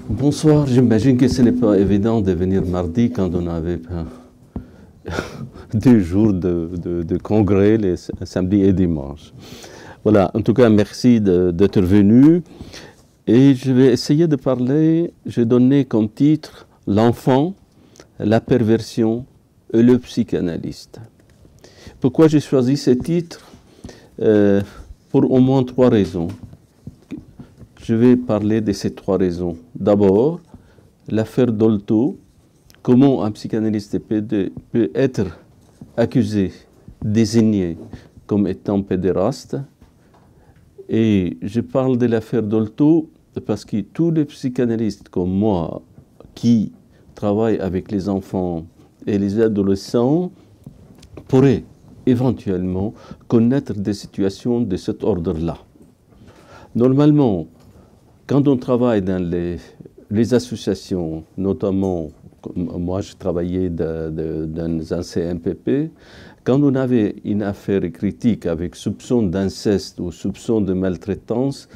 Bonsoir, j'imagine que ce n'est pas évident de venir mardi quand on avait 2 jours de congrès, les samedi et dimanche. Voilà, en tout cas, merci d'être venu. Et je vais essayer de parler, j'ai donné comme titre « L'enfant, la perversion et le psychanalyste ». Pourquoi j'ai choisi ce titre? Pour au moins 3 raisons. Je vais parler de ces 3 raisons. D'abord, l'affaire Dolto, comment un psychanalyste peut être accusé, désigné comme étant pédéraste. Et je parle de l'affaire Dolto parce que tous les psychanalystes comme moi qui travaillent avec les enfants et les adolescents pourraient éventuellement connaître des situations de cet ordre-là. Normalement, quand on travaille dans les associations, notamment, moi je travaillais dans un CMPP, quand on avait une affaire critique avec soupçon d'inceste ou soupçon de maltraitance,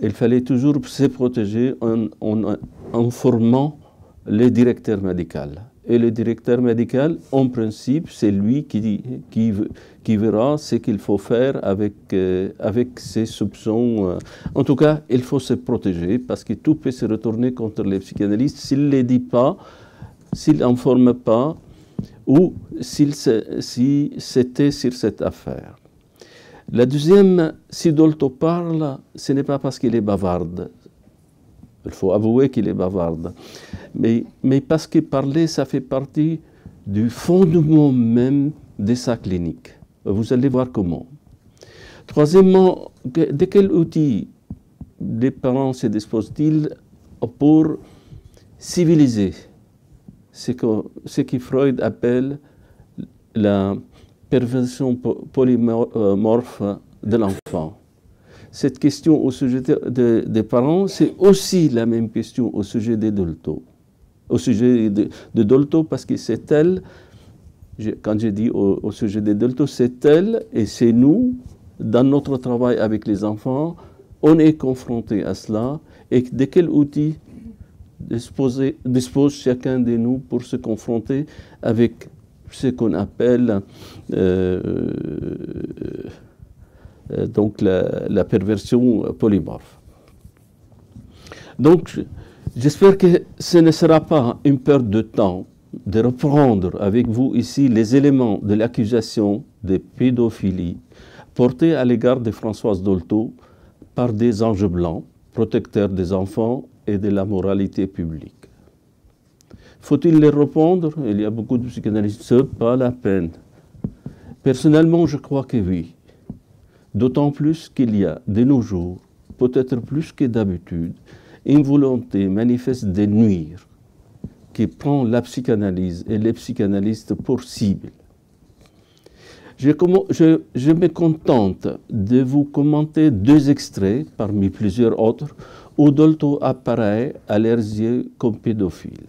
il fallait toujours se protéger en formant le directeur médical. Et le directeur médical, en principe, c'est lui qui verra ce qu'il faut faire avec ces soupçons. En tout cas, il faut se protéger parce que tout peut se retourner contre les psychanalystes s'il ne les dit pas, s'il n'informe pas ou si c'était sur cette affaire. La deuxième, si Dolto parle, ce n'est pas parce qu'il est bavarde. Il faut avouer qu'il est bavarde. Mais parce que parler, ça fait partie du fondement même de sa clinique. Vous allez voir comment. Troisièmement, de quel outil les parents se disposent-ils pour civiliser ce que Freud appelle la perversion polymorphe de l'enfant? Cette question au sujet des parents, c'est aussi la même question au sujet des Dolto. Au sujet de Dolto, parce que c'est elle, quand je dis au sujet des Dolto, c'est elle et c'est nous, dans notre travail avec les enfants, on est confronté à cela. Et de quel outil dispose chacun de nous pour se confronter avec ce qu'on appelle donc la perversion polymorphe. Donc, j'espère que ce ne sera pas une perte de temps de reprendre avec vous ici les éléments de l'accusation de pédophilie portée à l'égard de Françoise Dolto par des anges blancs, protecteurs des enfants et de la moralité publique. Faut-il les répondre? Il y a beaucoup de psychanalystes, c'est pas la peine. Personnellement, je crois que oui. D'autant plus qu'il y a, de nos jours, peut-être plus que d'habitude, une volonté manifeste de nuire qui prend la psychanalyse et les psychanalystes pour cible. Je me contente de vous commenter 2 extraits, parmi plusieurs autres, où Dolto apparaît à leurs yeux comme pédophile.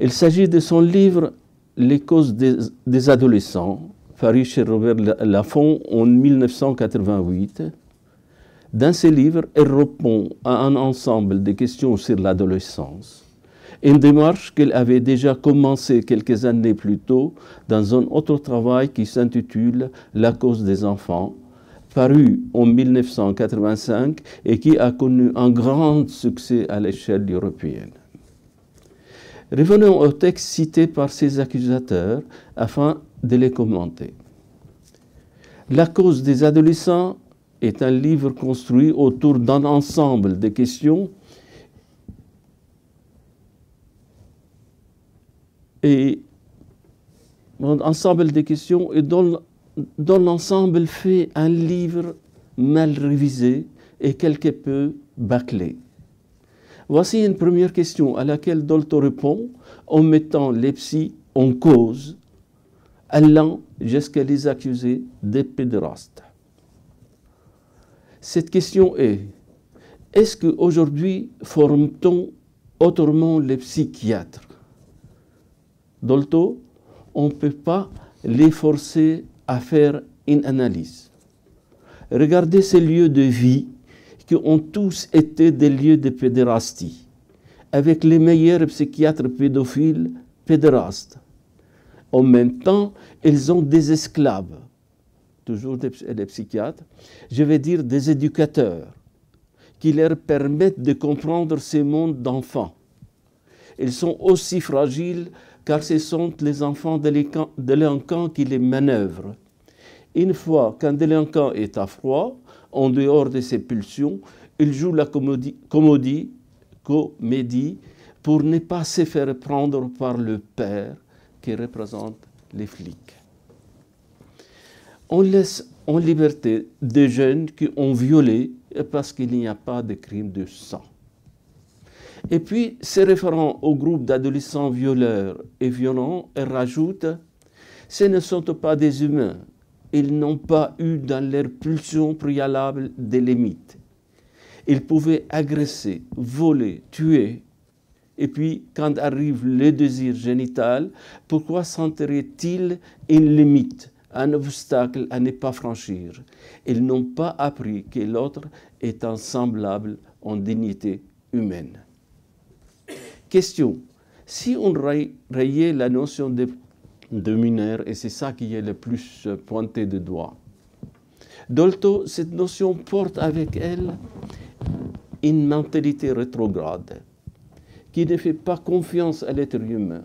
Il s'agit de son livre « Les causes des adolescents », paru chez Robert Laffont en 1988. Dans ce livre, elle répond à un ensemble de questions sur l'adolescence, une démarche qu'elle avait déjà commencée quelques années plus tôt dans un autre travail qui s'intitule « La cause des enfants », paru en 1985 et qui a connu un grand succès à l'échelle européenne. Revenons au texte cité par ses accusateurs afin de les commenter. La cause des adolescents est un livre construit autour d'un ensemble de questions et un ensemble de questions et dont l'ensemble fait un livre mal révisé et quelque peu bâclé. Voici une première question à laquelle Dolto répond en mettant les psys en cause, allant jusqu'à les accuser de pédérastes. Cette question est, est-ce qu'aujourd'hui forme-t-on autrement les psychiatres? Dolto, on ne peut pas les forcer à faire une analyse. Regardez ces lieux de vie qui ont tous été des lieux de pédérastie, avec les meilleurs psychiatres pédophiles pédérastes. En même temps, ils ont des esclaves, toujours des psychiatres, je vais dire des éducateurs, qui leur permettent de comprendre ces mondes d'enfants. Ils sont aussi fragiles car ce sont les enfants délinquants qui les manœuvrent. Une fois qu'un délinquant est à froid, en dehors de ses pulsions, il joue la comédie pour ne pas se faire prendre par le père qui représente les flics. On laisse en liberté des jeunes qui ont violé parce qu'il n'y a pas de crime de sang. Et puis, se référant au groupe d'adolescents violeurs et violents, elle rajoute « Ce ne sont pas des humains. Ils n'ont pas eu dans leur pulsion préalable des limites. Ils pouvaient agresser, voler, tuer. Et puis, quand arrive le désir génital, pourquoi sentiraient-ils une limite, un obstacle à ne pas franchir? Ils n'ont pas appris que l'autre est semblable en dignité humaine. » Question. Si on rayait la notion de mineur, et c'est ça qui est le plus pointé de doigt, Dolto, cette notion porte avec elle une mentalité rétrograde qui ne fait pas confiance à l'être humain,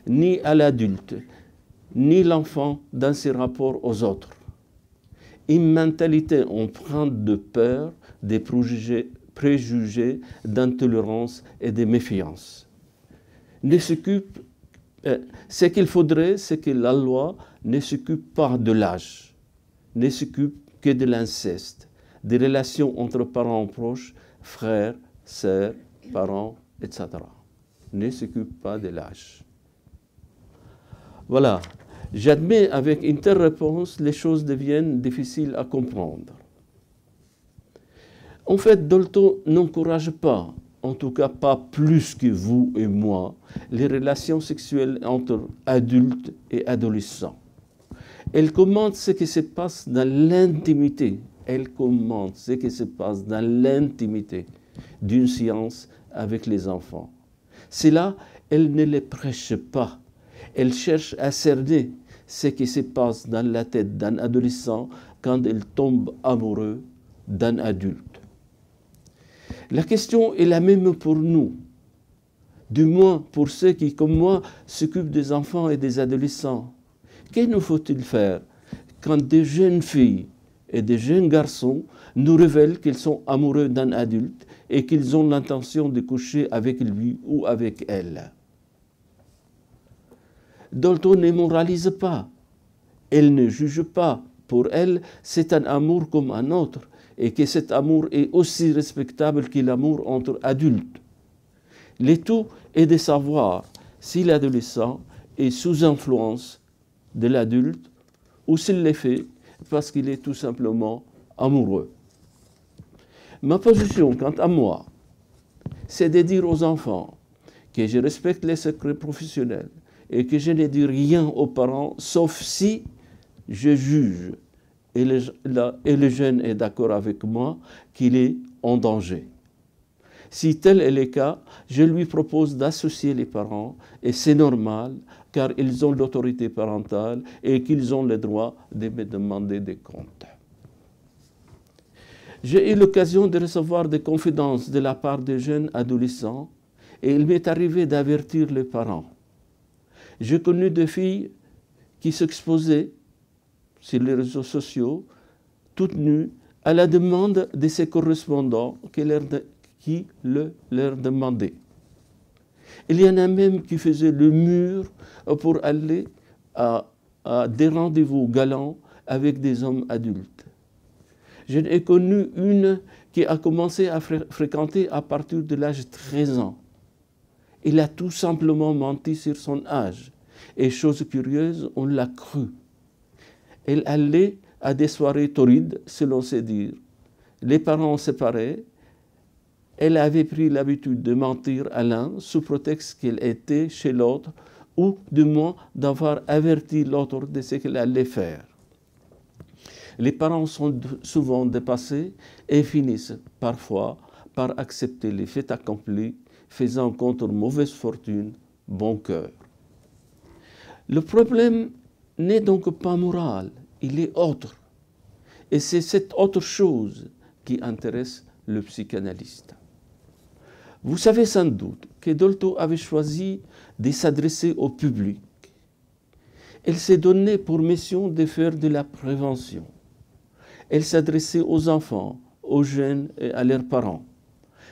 ni à l'adulte, ni l'enfant dans ses rapports aux autres. Une mentalité empreinte de peur, des préjugés, d'intolérance et de méfiance. Ce qu'il faudrait, c'est que la loi ne s'occupe pas de l'âge, ne s'occupe que de l'inceste, des relations entre parents proches, frères, sœurs, parents, etc. Ne s'occupe pas de l'âge. Voilà. J'admets avec une telle réponse, les choses deviennent difficiles à comprendre. En fait, Dolto n'encourage pas, en tout cas pas plus que vous et moi, les relations sexuelles entre adultes et adolescents. Elle commente ce qui se passe dans l'intimité. Elle commente ce qui se passe dans l'intimité d'une séance avec les enfants. C'est là, elle ne les prêche pas. Elle cherche à cerner ce qui se passe dans la tête d'un adolescent quand il tombe amoureux d'un adulte. La question est la même pour nous, du moins pour ceux qui, comme moi, s'occupent des enfants et des adolescents. Que nous faut-il faire quand des jeunes filles et des jeunes garçons nous révèlent qu'ils sont amoureux d'un adulte et qu'ils ont l'intention de coucher avec lui ou avec elle? Dolto ne moralise pas, elle ne juge pas. Pour elle, c'est un amour comme un autre, et que cet amour est aussi respectable que l'amour entre adultes. Le tout est de savoir si l'adolescent est sous influence de l'adulte ou s'il l'est fait parce qu'il est tout simplement amoureux. Ma position, quant à moi, c'est de dire aux enfants que je respecte les secrets professionnels et que je ne dis rien aux parents, sauf si je juge et le jeune est d'accord avec moi qu'il est en danger. Si tel est le cas, je lui propose d'associer les parents et c'est normal car ils ont l'autorité parentale et qu'ils ont le droit de me demander des comptes. J'ai eu l'occasion de recevoir des confidences de la part de jeunes adolescents et il m'est arrivé d'avertir les parents. J'ai connu des filles qui s'exposaient sur les réseaux sociaux, toutes nues, à la demande de ses correspondants qui leur demandaient. Il y en a même qui faisaient le mur pour aller à des rendez-vous galants avec des hommes adultes. J'en ai connu une qui a commencé à fréquenter à partir de l'âge de 13 ans. Il a tout simplement menti sur son âge. Et chose curieuse, on l'a cru. Elle allait à des soirées torrides, selon ses dires. Les parents séparés, elle avait pris l'habitude de mentir à l'un sous prétexte qu'elle était chez l'autre, ou du moins d'avoir averti l'autre de ce qu'elle allait faire. Les parents sont souvent dépassés et finissent parfois par accepter les faits accomplis, faisant contre mauvaise fortune bon cœur. Le problème n'est donc pas moral, il est autre. Et c'est cette autre chose qui intéresse le psychanalyste. Vous savez sans doute que Dolto avait choisi de s'adresser au public. Elle s'est donnée pour mission de faire de la prévention. Elle s'adressait aux enfants, aux jeunes et à leurs parents.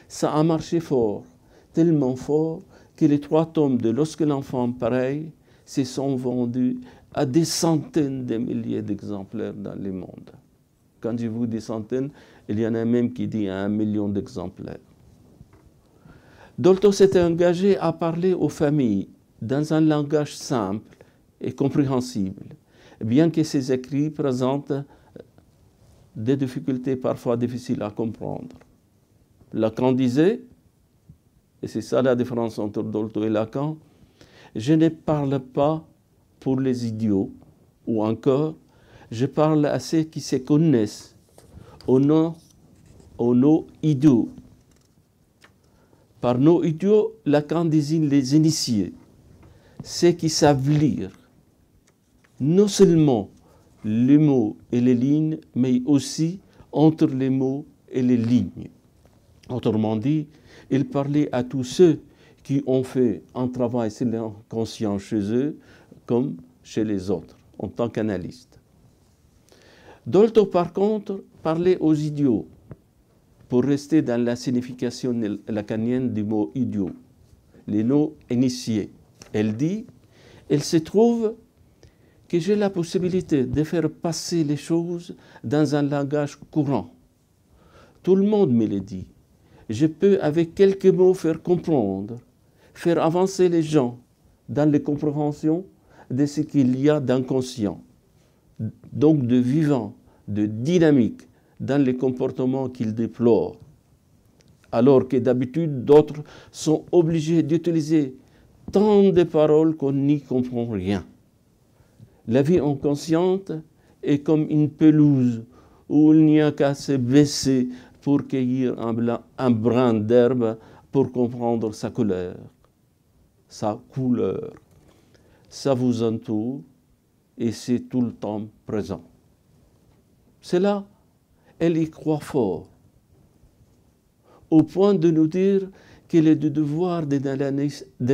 Ça a marché fort, tellement fort que les 3 tomes de Lorsque l'enfant pareil se sont vendus à des centaines de milliers d'exemplaires dans le monde. Quand je vous dis centaines, il y en a même qui disent 1 million d'exemplaires. Dolto s'était engagé à parler aux familles dans un langage simple et compréhensible, bien que ses écrits présentent des difficultés parfois difficiles à comprendre. Lacan disait, et c'est ça la différence entre Dolto et Lacan, je ne parle pas pour les idiots, ou encore, je parle à ceux qui se connaissent, aux nos idiots. Par nos idiots, Lacan désigne les initiés, ceux qui savent lire, non seulement les mots et les lignes, mais aussi entre les mots et les lignes. Autrement dit, il parlait à tous ceux qui ont fait un travail sur l'inconscient chez eux comme chez les autres, en tant qu'analystes. Dolto, par contre, parlait aux idiots, pour rester dans la signification lacanienne du mot idiot, les non-initiés. Elle dit, il se trouve que j'ai la possibilité de faire passer les choses dans un langage courant. Tout le monde me le dit. Je peux, avec quelques mots, faire comprendre, faire avancer les gens dans les compréhensions de ce qu'il y a d'inconscient, donc de vivant, de dynamique dans les comportements qu'ils déplorent, alors que d'habitude d'autres sont obligés d'utiliser tant de paroles qu'on n'y comprend rien. La vie inconsciente est comme une pelouse où il n'y a qu'à se baisser pour cueillir un brin d'herbe pour comprendre sa couleur. Ça vous entoure et c'est tout le temps présent. C'est là, elle y croit fort, au point de nous dire qu'il est du devoir de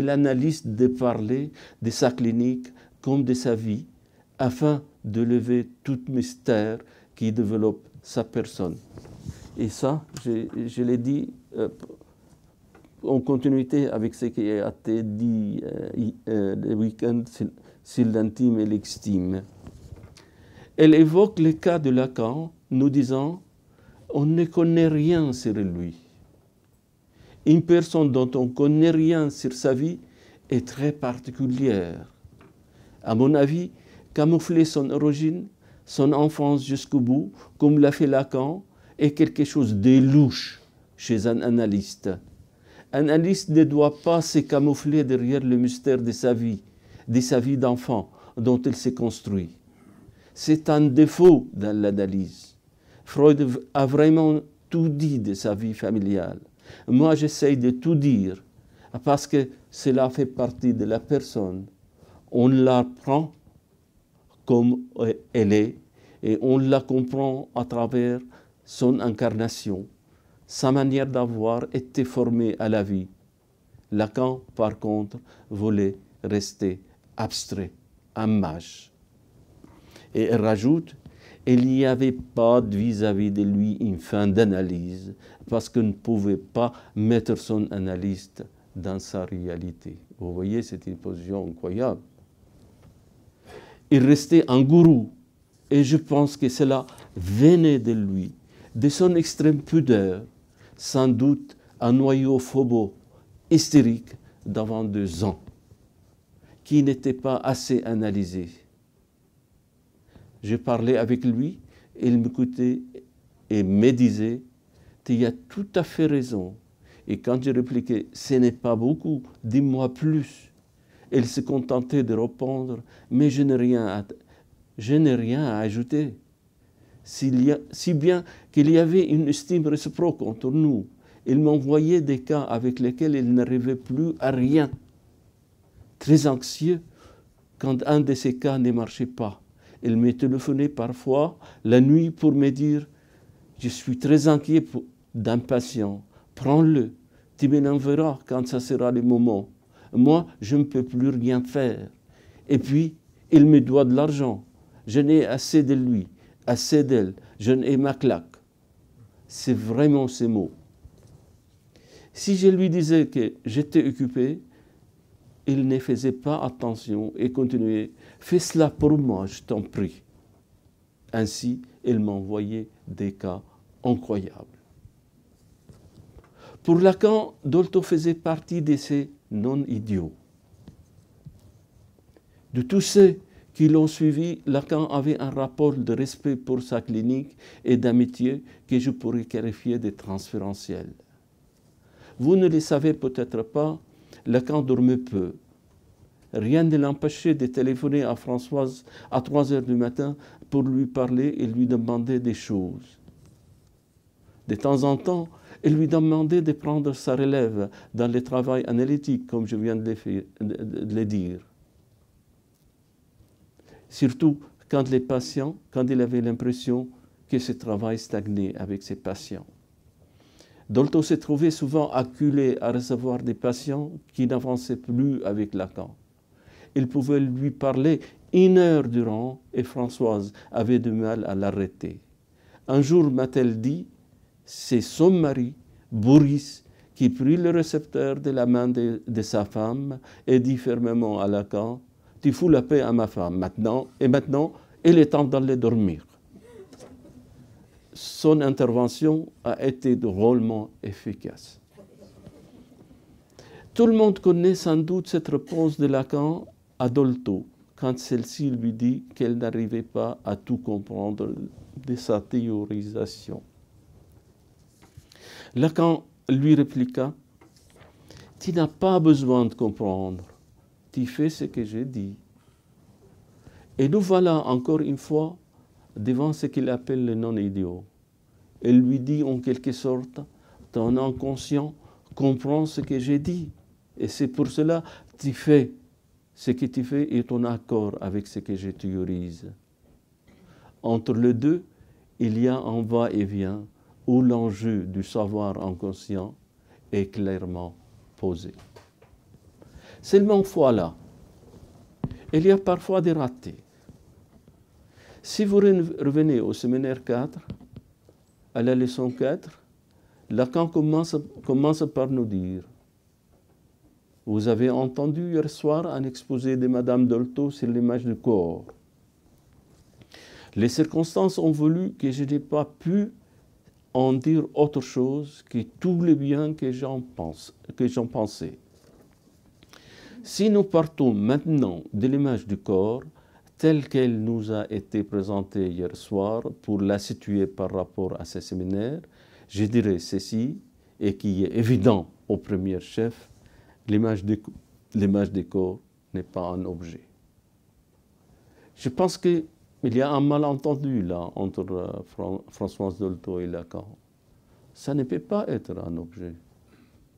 l'analyste de parler de sa clinique comme de sa vie, afin de lever tout mystère qui développe sa personne. Et ça, je l'ai dit en continuité avec ce qui a été dit le week-end sur l'intime et l'extime. Elle évoque le cas de Lacan, nous disant « on ne connaît rien sur lui ». Une personne dont on ne connaît rien sur sa vie est très particulière. À mon avis, camoufler son origine, son enfance jusqu'au bout, comme l'a fait Lacan, est quelque chose de louche chez un analyste. Un analyste ne doit pas se camoufler derrière le mystère de sa vie d'enfant dont il s'est construit. C'est un défaut dans l'analyse. Freud a vraiment tout dit de sa vie familiale. Moi, j'essaye de tout dire parce que cela fait partie de la personne. On la prend comme elle est et on la comprend à travers son incarnation, sa manière d'avoir été formée à la vie. Lacan, par contre, voulait rester abstrait, un mage. Et elle rajoute, il n'y avait pas vis-à-vis de lui une fin d'analyse, parce qu'on ne pouvait pas mettre son analyste dans sa réalité. Vous voyez, c'est une position incroyable. Il restait un gourou, et je pense que cela venait de lui, de son extrême pudeur, sans doute un noyau phobo, hystérique d'avant 2 ans, qui n'était pas assez analysé. Je parlais avec lui, il m'écoutait et me disait « tu as tout à fait raison ». Et quand je répliquais « ce n'est pas beaucoup, dis-moi plus », il se contentait de répondre « mais je n'ai rien à ajouter ». si bien qu'il y avait une estime réciproque entre nous. Il m'envoyait des cas avec lesquels il n'arrivait plus à rien. Très anxieux quand un de ces cas ne marchait pas. Il me téléphonait parfois la nuit pour me dire « Je suis très inquiet d'un patient, prends-le, tu me l'enverras quand ça sera le moment. Moi, je ne peux plus rien faire. Et puis, il me doit de l'argent. Je n'ai assez de lui, assez d'elle, je n'ai ma claque. » C'est vraiment ces mots. Si je lui disais que j'étais occupé, il ne faisait pas attention et continuait « Fais cela pour moi, je t'en prie. » Ainsi, il m'envoyait des cas incroyables. Pour Lacan, Dolto faisait partie de ces non-idiots. De tous ceux qui l'ont suivi, Lacan avait un rapport de respect pour sa clinique et d'amitié que je pourrais qualifier de transférentiel. Vous ne le savez peut-être pas, Lacan dormait peu. Rien ne l'empêchait de téléphoner à Françoise à 3 heures du matin pour lui parler et lui demander des choses. De temps en temps, il lui demandait de prendre sa relève dans le travail analytique, comme je viens de le dire. Surtout quand il avait l'impression que ce travail stagnait avec ses patients. Dolto se trouvait souvent acculé à recevoir des patients qui n'avançaient plus avec Lacan. Il pouvait lui parler 1 heure durant et Françoise avait du mal à l'arrêter. Un jour, m'a-t-elle dit, c'est son mari, Boris, qui prit le récepteur de la main de sa femme et dit fermement à Lacan, « Tu fous la paix à ma femme maintenant, et maintenant, il est temps d'aller dormir. » Son intervention a été drôlement efficace. Tout le monde connaît sans doute cette réponse de Lacan à Dolto, quand celle-ci lui dit qu'elle n'arrivait pas à tout comprendre de sa théorisation. Lacan lui répliqua « Tu n'as pas besoin de comprendre, tu fais ce que j'ai dit. » Et nous voilà encore une fois devant ce qu'il appelle le non-idiot. Il lui dit en quelque sorte « Ton inconscient comprend ce que j'ai dit, et c'est pour cela que tu fais ce que tu fais est en accord avec ce que je théorise. » Entre les deux, il y a un va-et-vient où l'enjeu du savoir inconscient est clairement posé. Seulement voilà, il y a parfois des ratés. Si vous revenez au séminaire 4, à la leçon 4, Lacan commence par nous dire « Vous avez entendu hier soir un exposé de Madame Dolto sur l'image du corps. Les circonstances ont voulu que je n'ai pas pu en dire autre chose que tout le bien que j'en pensais. Si nous partons maintenant de l'image du corps, telle qu'elle nous a été présentée hier soir, pour la situer par rapport à ce séminaire, je dirais ceci, et qui est évident au premier chef, l'image du corps n'est pas un objet. Je pense qu'il y a un malentendu là entre Françoise Dolto et Lacan. Ça ne peut pas être un objet,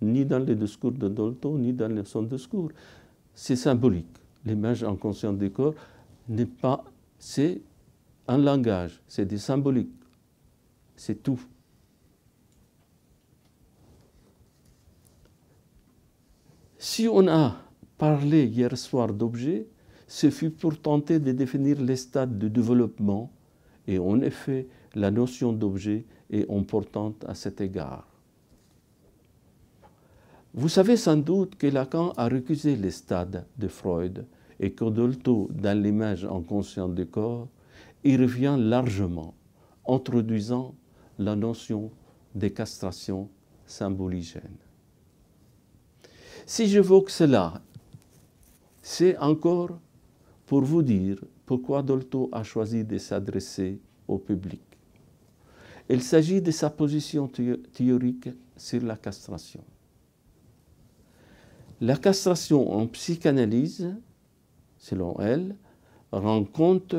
ni dans le discours de Dolto, ni dans son discours. C'est symbolique. L'image inconsciente du corps n'est pas, c'est un langage, c'est du symbolique, c'est tout. Si on a parlé hier soir d'objets, ce fut pour tenter de définir les stades de développement, et en effet, la notion d'objet est importante à cet égard. Vous savez sans doute que Lacan a récusé les stades de Freud et que Dolto, dans l'image inconsciente du corps, y revient largement, introduisant la notion de castration symboligène. Si j'évoque cela, c'est encore pour vous dire pourquoi Dolto a choisi de s'adresser au public. Il s'agit de sa position théorique sur la castration. La castration en psychanalyse, selon elle, rend compte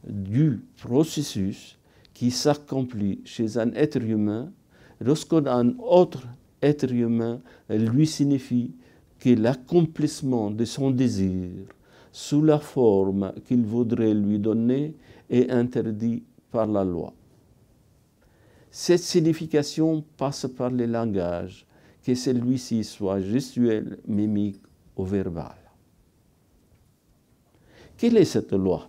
du processus qui s'accomplit chez un être humain, lorsqu'un autre être humain lui signifie que l'accomplissement de son désir sous la forme qu'il voudrait lui donner est interdit par la loi. Cette signification passe par le langage, que celui-ci soit gestuel, mimique ou verbal. Quelle est cette loi?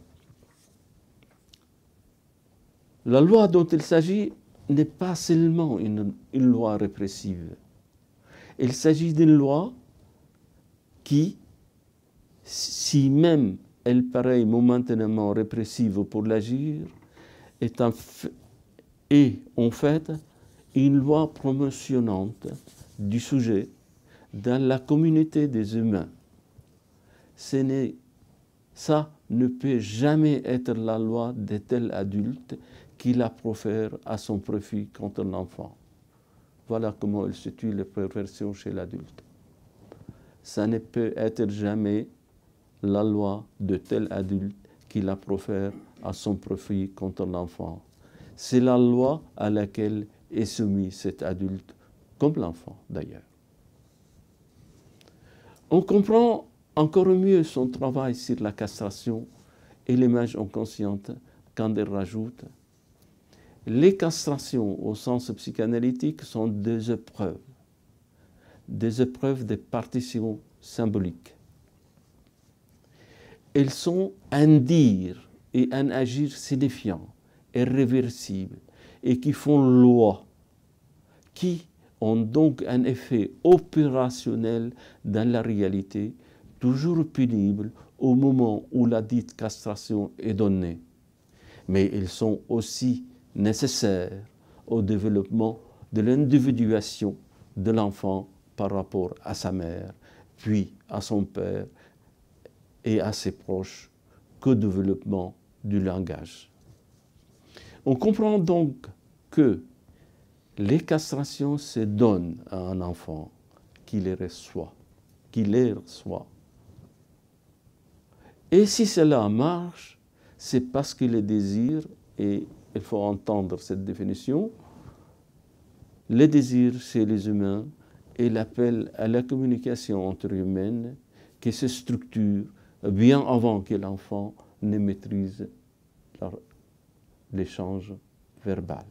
La loi dont il s'agit n'est pas seulement une loi répressive. Il s'agit d'une loi qui, si même elle paraît momentanément répressive pour l'agir, est en fait une loi promotionnante du sujet dans la communauté des humains. Ça ne peut jamais être la loi de tel adulte qui la profère à son profit contre l'enfant. Voilà comment elle situe les perversions chez l'adulte. Ça ne peut être jamais la loi de tel adulte qui la profère à son profit contre l'enfant. C'est la loi à laquelle est soumis cet adulte, comme l'enfant d'ailleurs. On comprend encore mieux son travail sur la castration et l'image inconsciente quand elle rajoute: les castrations au sens psychanalytique sont des épreuves de partition symbolique. Elles sont un dire et un agir signifiant et réversible et qui font loi, qui ont donc un effet opérationnel dans la réalité, toujours pénible au moment où la dite castration est donnée. Mais ils sont aussi nécessaires au développement de l'individuation de l'enfant par rapport à sa mère, puis à son père et à ses proches, qu'au développement du langage. On comprend donc que les castrations se donnent à un enfant qui les reçoit. Et si cela marche, c'est parce que le désir, et il faut entendre cette définition, le désir chez les humains est l'appel à la communication entre humaines qui se structure bien avant que l'enfant ne maîtrise l'échange verbal.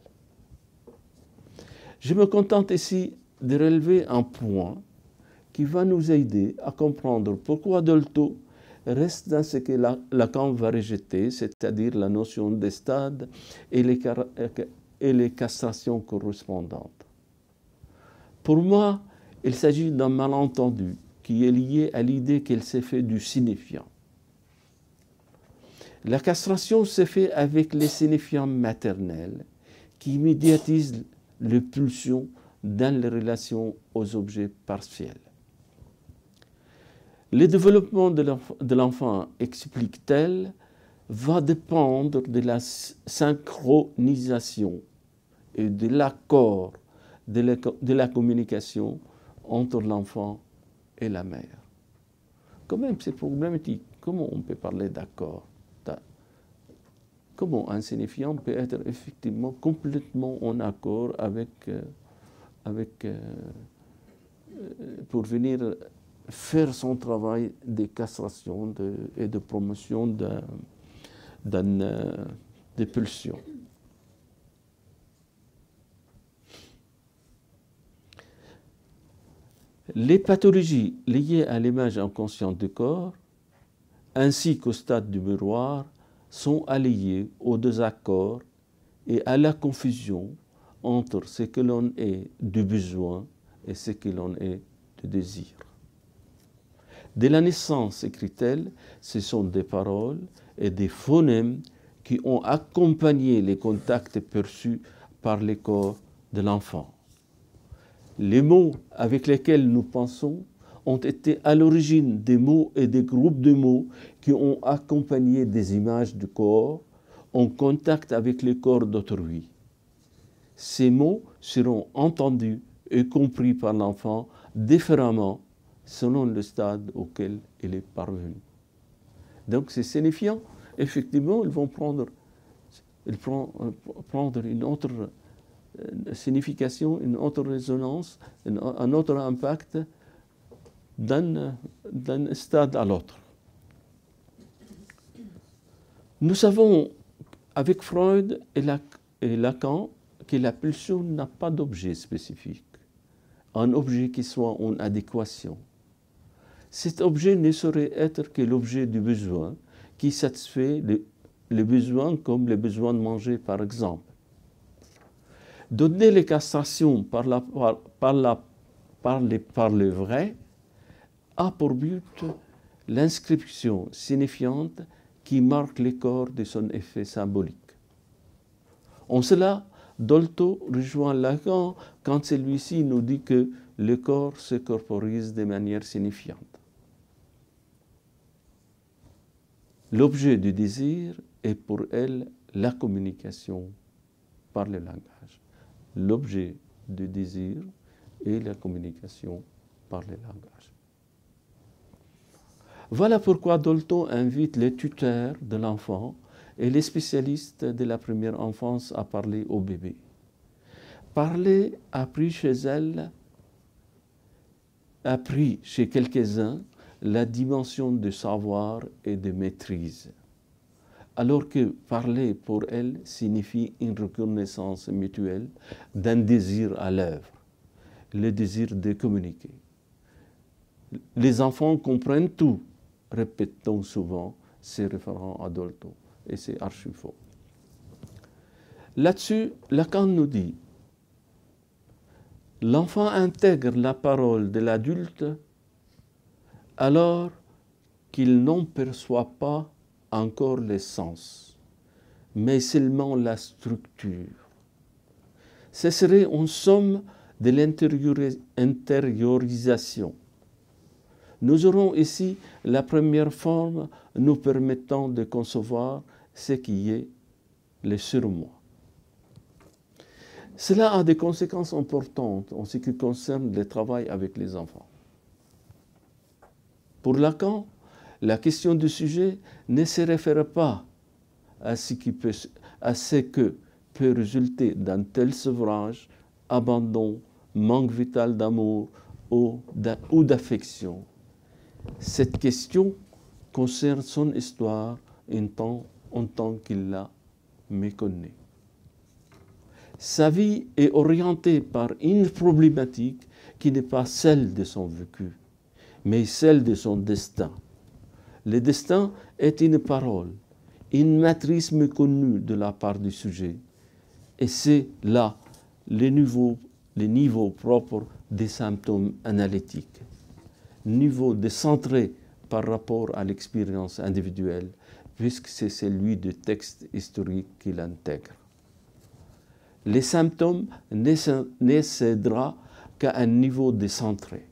Je me contente ici de relever un point qui va nous aider à comprendre pourquoi Dolto reste dans ce que Lacan va rejeter, c'est-à-dire la notion des stades et les castrations correspondantes. Pour moi, il s'agit d'un malentendu qui est lié à l'idée qu'elle s'est fait du signifiant. La castration se fait avec les signifiants maternels qui médiatisent les pulsions dans les relations aux objets partiels. Le développement de l'enfant explique-t-elle va dépendre de la synchronisation et de l'accord de la communication entre l'enfant et la mère. Quand même, c'est problématique. Comment on peut parler d'accord? Comment un signifiant peut être effectivement complètement en accord pour venir faire son travail de castration et de promotion des pulsions. Les pathologies liées à l'image inconsciente du corps, ainsi qu'au stade du miroir, sont alliées au désaccord et à la confusion entre ce que l'on est du besoin et ce que l'on est du désir. Dès la naissance, écrit-elle, ce sont des paroles et des phonèmes qui ont accompagné les contacts perçus par le corps de l'enfant. Les mots avec lesquels nous pensons ont été à l'origine des mots et des groupes de mots qui ont accompagné des images du corps en contact avec le corps d'autrui. Ces mots seront entendus et compris par l'enfant différemment selon le stade auquel il est parvenu. Donc ces signifiants, effectivement, ils vont prendre il prend prendre une autre signification, une autre résonance, un autre impact d'un stade à l'autre. Nous savons, avec Freud et Lacan, que la pulsion n'a pas d'objet spécifique, un objet qui soit en adéquation. Cet objet ne saurait être que l'objet du besoin qui satisfait les besoins comme les besoins de manger par exemple. Donner les castrations par le vrai a pour but l'inscription signifiante qui marque le corps de son effet symbolique. En cela, Dolto rejoint Lacan quand celui-ci nous dit que le corps se corporise de manière signifiante. L'objet du désir est pour elle la communication par le langage. L'objet du désir est la communication par le langage. Voilà pourquoi Dolto invite les tuteurs de l'enfant et les spécialistes de la première enfance à parler au bébé. Parler a pris chez quelques-uns la dimension de savoir et de maîtrise, alors que parler pour elle signifie une reconnaissance mutuelle d'un désir à l'œuvre, le désir de communiquer. Les enfants comprennent tout, répétons souvent ces référents à Dolto, et c'est archi faux. Là-dessus, Lacan nous dit « L'enfant intègre la parole de l'adulte alors qu'il n'en perçoit pas encore les sens, mais seulement la structure. Ce serait en somme de l'intériorisation. Nous aurons ici la première forme nous permettant de concevoir ce qui est le surmoi. Cela a des conséquences importantes en ce qui concerne le travail avec les enfants. Pour Lacan, la question du sujet ne se réfère pas à ce que peut résulter d'un tel sevrage, abandon, manque vital d'amour ou d'affection. Cette question concerne son histoire en tant qu'il la méconnaît. Sa vie est orientée par une problématique qui n'est pas celle de son vécu, mais celle de son destin. Le destin est une parole, une matrice méconnue de la part du sujet. Et c'est là le niveau propre des symptômes analytiques. Niveau décentré par rapport à l'expérience individuelle, puisque c'est celui du texte historique qui l'intègre. Les symptômes ne cédera qu'à un niveau décentré,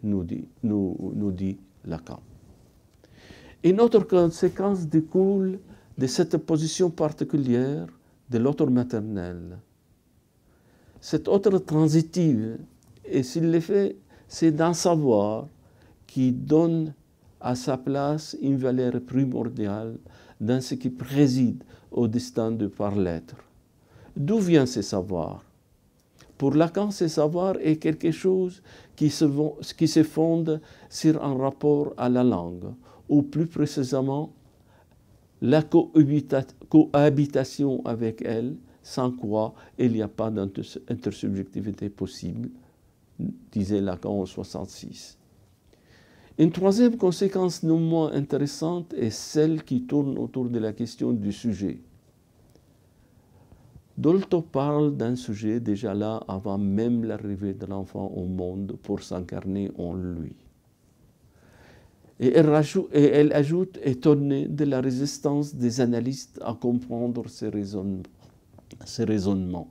nous dit Lacan. Une autre conséquence découle de cette position particulière de l'autre maternel. Cette autre transitive, et s'il le fait, c'est d'un savoir qui donne à sa place une valeur primordiale dans ce qui préside au destin de par l'être. D'où vient ce savoir? Pour Lacan, ce savoir est quelque chose qui se fonde sur un rapport à la langue, ou plus précisément la cohabitation avec elle, sans quoi il n'y a pas d'intersubjectivité possible, disait Lacan en 1966. Une troisième conséquence non moins intéressante est celle qui tourne autour de la question du sujet. Dolto parle d'un sujet déjà là avant même l'arrivée de l'enfant au monde pour s'incarner en lui. Et elle ajoute, étonnée de la résistance des analystes à comprendre ces raisonnements.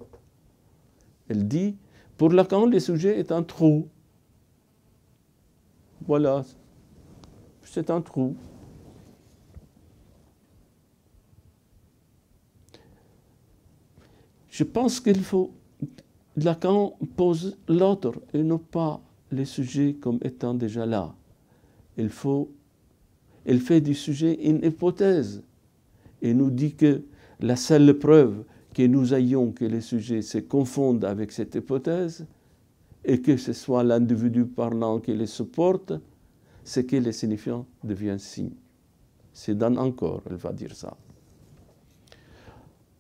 Elle dit, pour Lacan, le sujet est un trou. Voilà, c'est un trou. Je pense Lacan pose l'autre et non pas le sujet comme étant déjà là. Il fait du sujet une hypothèse et nous dit que la seule preuve que nous ayons que les sujets se confondent avec cette hypothèse et que ce soit l'individu parlant qui les supporte, c'est que les signifiants deviennent signes. C'est dans encore, elle va dire ça.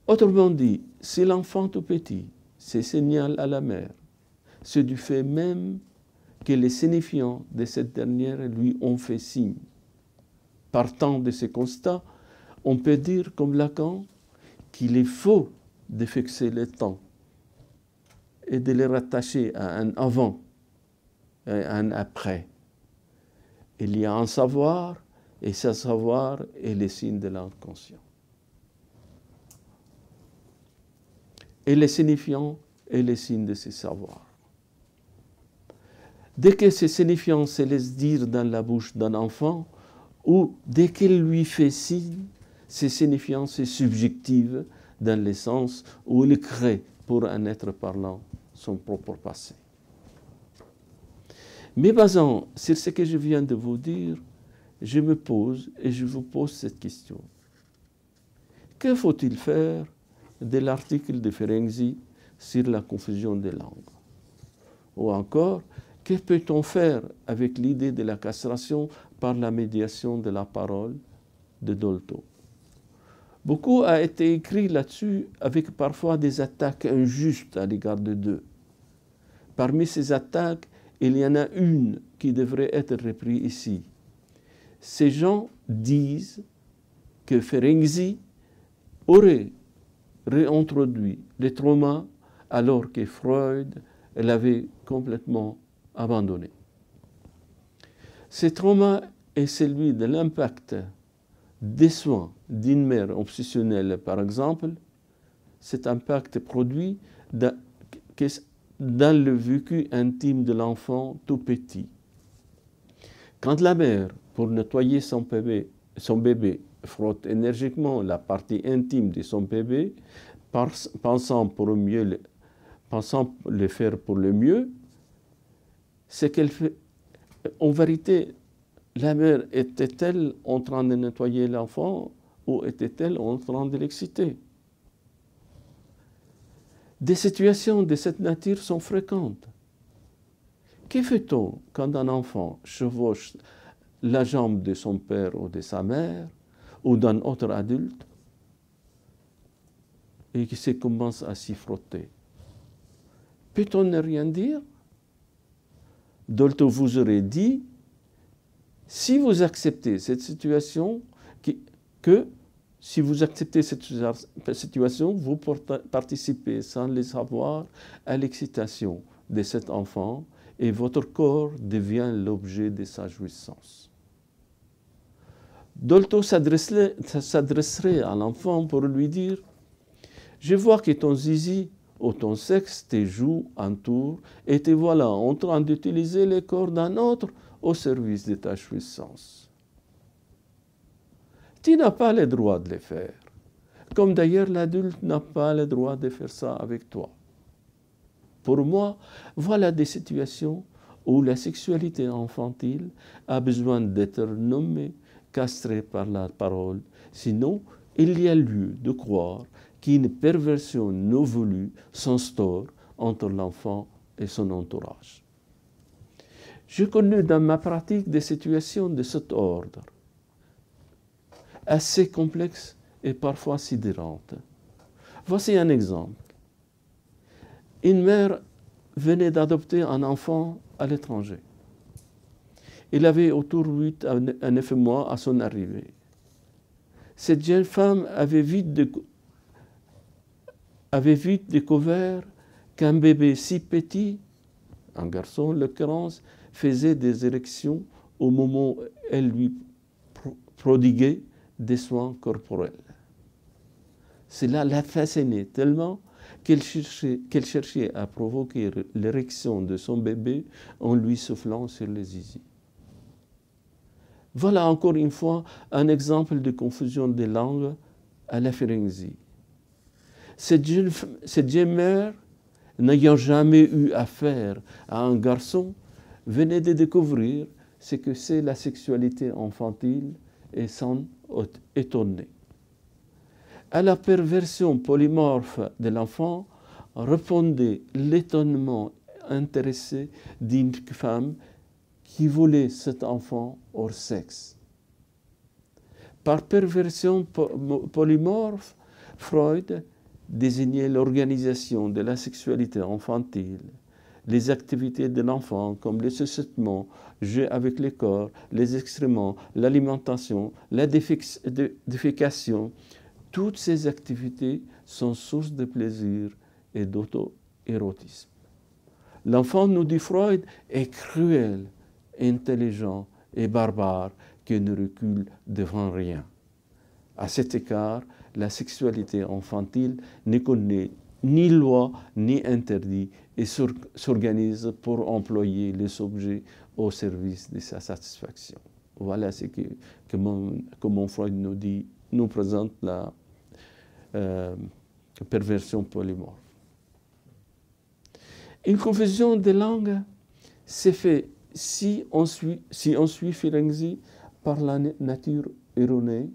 Autrement dit, si l'enfant tout petit se signale à la mère, c'est du fait même que les signifiants de cette dernière lui ont fait signe. Partant de ce constat, on peut dire, comme Lacan, qu'il est faux de fixer le temps et de les rattacher à un avant et à un après. Il y a un savoir, et ce savoir est le signe de l'inconscient. Et les signifiants est le signe de ce savoir. Dès que ces signifiants se laissent dire dans la bouche d'un enfant, ou dès qu'il lui fait signe, ces signifiants sont subjectifs dans le sens où il crée pour un être parlant son propre passé. Mais basant sur ce que je viens de vous dire, je me pose et je vous pose cette question. Que faut-il faire de l'article de Ferenczi sur la confusion des langues? Ou encore, que peut-on faire avec l'idée de la castration par la médiation de la parole de Dolto? Beaucoup a été écrit là-dessus avec parfois des attaques injustes à l'égard de deux. Parmi ces attaques, il y en a une qui devrait être reprise ici. Ces gens disent que Ferenczi aurait réintroduit les traumas alors que Freud l'avait complètement abandonné. Ce trauma est celui de l'impact des soins d'une mère obsessionnelle, par exemple. Cet impact produit dans le vécu intime de l'enfant tout petit. Quand la mère, pour nettoyer son bébé, frotte énergiquement la partie intime de son bébé, pensant le faire pour le mieux, c'est qu'elle fait. En vérité, la mère était-elle en train de nettoyer l'enfant ou était-elle en train de l'exciter? Des situations de cette nature sont fréquentes. Que fait-on quand un enfant chevauche la jambe de son père ou de sa mère ou d'un autre adulte et qui commence à s'y frotter? Peut-on ne rien dire? Dolto vous aurait dit, si vous acceptez cette situation, si vous acceptez cette situation, vous participez sans le savoir à l'excitation de cet enfant et votre corps devient l'objet de sa jouissance. Dolto s'adresserait à l'enfant pour lui dire « Je vois que ton zizi ou ton sexe te joue un tour et te voilà en train d'utiliser le corps d'un autre au service de ta jouissance. Tu n'as pas le droit de le faire, comme d'ailleurs l'adulte n'a pas le droit de faire ça avec toi. Pour moi, voilà des situations où la sexualité infantile a besoin d'être nommée, castrée par la parole, sinon il y a lieu de croire qu'une perversion non voulue s'instaure entre l'enfant et son entourage. J'ai connu dans ma pratique des situations de cet ordre, assez complexes et parfois sidérantes. Voici un exemple. Une mère venait d'adopter un enfant à l'étranger. Il avait autour de 8 à 9 mois à son arrivée. Cette jeune femme avait vite découvert qu'un bébé si petit, un garçon en l'occurrence, faisait des érections au moment où elle lui prodiguait des soins corporels. Cela la fascinait tellement qu'elle cherchait à provoquer l'érection de son bébé en lui soufflant sur les zizi. Voilà encore une fois un exemple de confusion des langues à la Ferenczi. Cette jeune mère, n'ayant jamais eu affaire à un garçon, venait de découvrir ce que c'est la sexualité infantile et s'en étonner. À la perversion polymorphe de l'enfant répondait l'étonnement intéressé d'une femme qui voulait cet enfant hors sexe. Par perversion polymorphe, Freud désignait l'organisation de la sexualité infantile, les activités de l'enfant comme le sucement, jeu avec le corps, les excréments, l'alimentation, la défécation. Toutes ces activités sont source de plaisir et d'auto-érotisme. L'enfant, nous dit Freud, est cruel, intelligent et barbare qui ne recule devant rien. À cet égard, la sexualité infantile ne connaît ni loi ni interdit et s'organise pour employer les objets au service de sa satisfaction. Voilà ce que comment Freud nous présente la perversion polymorphe. Une confusion des langues s'est faite si on suit Ferenczi par la nature erronée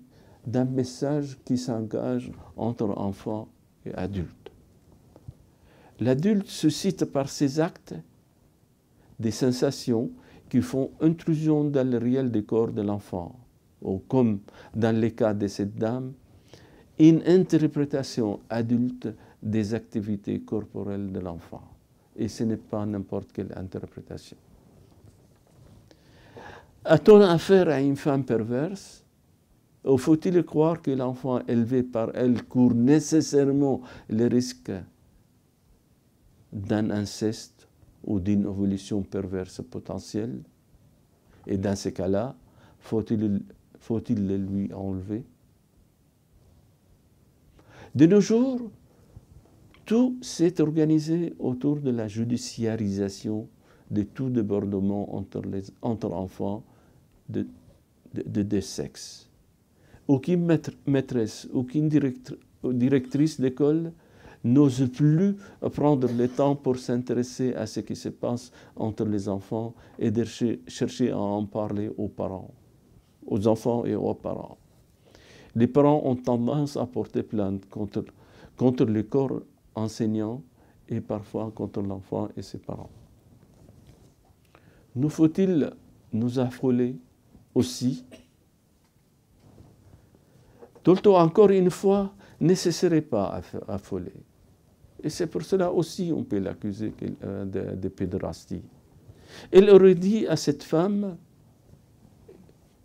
d'un message qui s'engage entre enfants et adultes. L'adulte suscite par ses actes des sensations qui font intrusion dans le réel du corps de l'enfant, ou comme dans le cas de cette dame, une interprétation adulte des activités corporelles de l'enfant. Et ce n'est pas n'importe quelle interprétation. A-t-on affaire à une femme perverse? Ou faut-il croire que l'enfant élevé par elle court nécessairement le risque d'un inceste ou d'une évolution perverse potentielle? Et dans ces cas-là, faut-il le lui enlever? De nos jours, tout s'est organisé autour de la judiciarisation de tout débordement entre enfants de deux sexes. Aucune maîtresse, aucune directrice d'école n'ose plus prendre le temps pour s'intéresser à ce qui se passe entre les enfants et de chercher à en parler aux parents, aux enfants et aux parents. Les parents ont tendance à porter plainte contre le corps enseignant et parfois contre l'enfant et ses parents. Nous faut-il nous affoler aussi? Dolto, encore une fois, ne cesserait pas affoler. Et c'est pour cela aussi on peut l'accuser de pédérastie. Elle aurait dit à cette femme,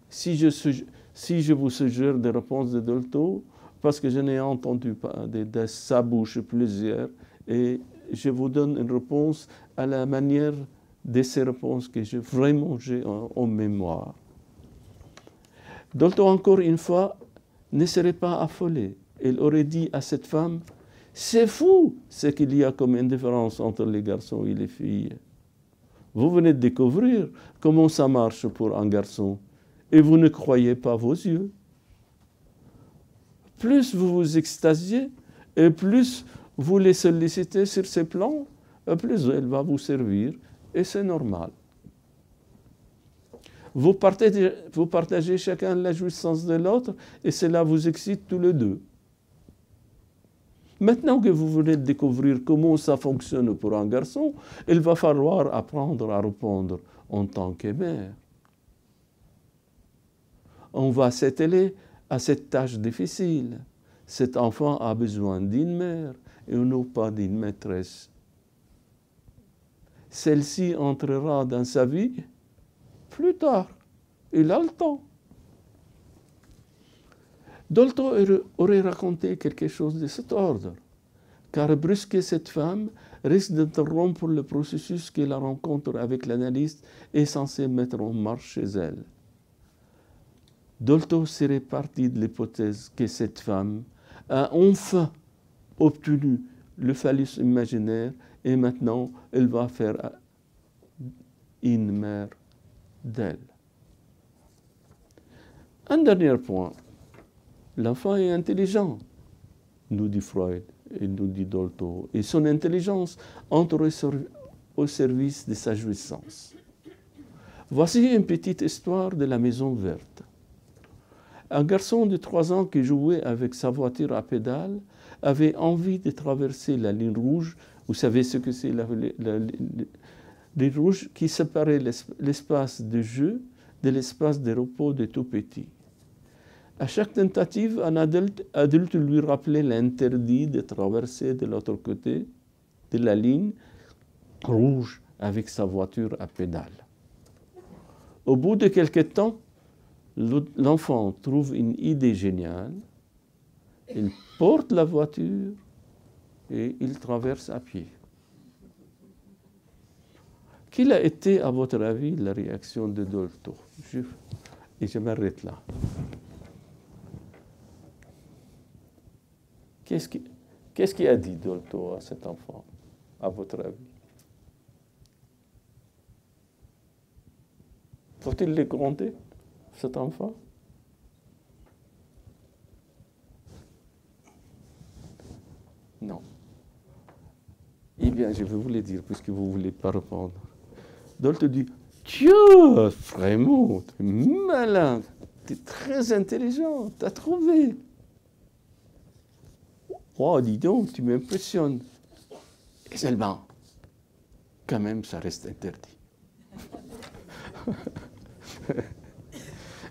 si je vous suggère des réponses de Dolto, parce que je n'ai entendu pas de sa bouche plusieurs, et je vous donne une réponse à la manière de ces réponses que j'ai en mémoire. Dolto, encore une fois, ne serait pas affolée. Elle aurait dit à cette femme, c'est fou ce qu'il y a comme indifférence entre les garçons et les filles. Vous venez de découvrir comment ça marche pour un garçon et vous ne croyez pas vos yeux. Plus vous vous extasiez et plus vous les sollicitez sur ces plans, plus elle va vous servir et c'est normal. Vous partagez chacun la jouissance de l'autre et cela vous excite tous les deux. Maintenant que vous venez de découvrir comment ça fonctionne pour un garçon, il va falloir apprendre à répondre en tant que mère. On va s'atteler à cette tâche difficile. Cet enfant a besoin d'une mère et non pas d'une maîtresse. Celle-ci entrera dans sa vie plus tard. Il a le temps. Dolto aurait raconté quelque chose de cet ordre, car brusquer cette femme risque d'interrompre le processus que la rencontre avec l'analyste est censé mettre en marche chez elle. Dolto serait parti de l'hypothèse que cette femme a enfin obtenu le phallus imaginaire et maintenant elle va faire une mère d'elle. Un dernier point. L'enfant est intelligent, nous dit Freud et nous dit Dolto, et son intelligence entre au service de sa jouissance. Voici une petite histoire de la maison verte. Un garçon de 3 ans qui jouait avec sa voiture à pédales avait envie de traverser la ligne rouge. Vous savez ce que c'est la ligne rouge qui séparait l'espace de jeu de l'espace de repos des tout petits. À chaque tentative, un adulte lui rappelait l'interdit de traverser de l'autre côté de la ligne rouge avec sa voiture à pédales. Au bout de quelques temps, l'enfant trouve une idée géniale. Il porte la voiture et il traverse à pied. Quelle a été, à votre avis, la réaction de Dolto? Et je m'arrête là. Qu'est-ce qu'il a dit Dolto à cet enfant, à votre avis? Faut-il le gronder, cet enfant? Non. Eh bien, je vais vous le dire, puisque vous ne voulez pas répondre. Dolto dit, Dieu, vraiment, tu es malin, tu es très intelligent, tu as trouvé. Oh, dis donc, tu m'impressionnes. Et seulement, quand même, ça reste interdit.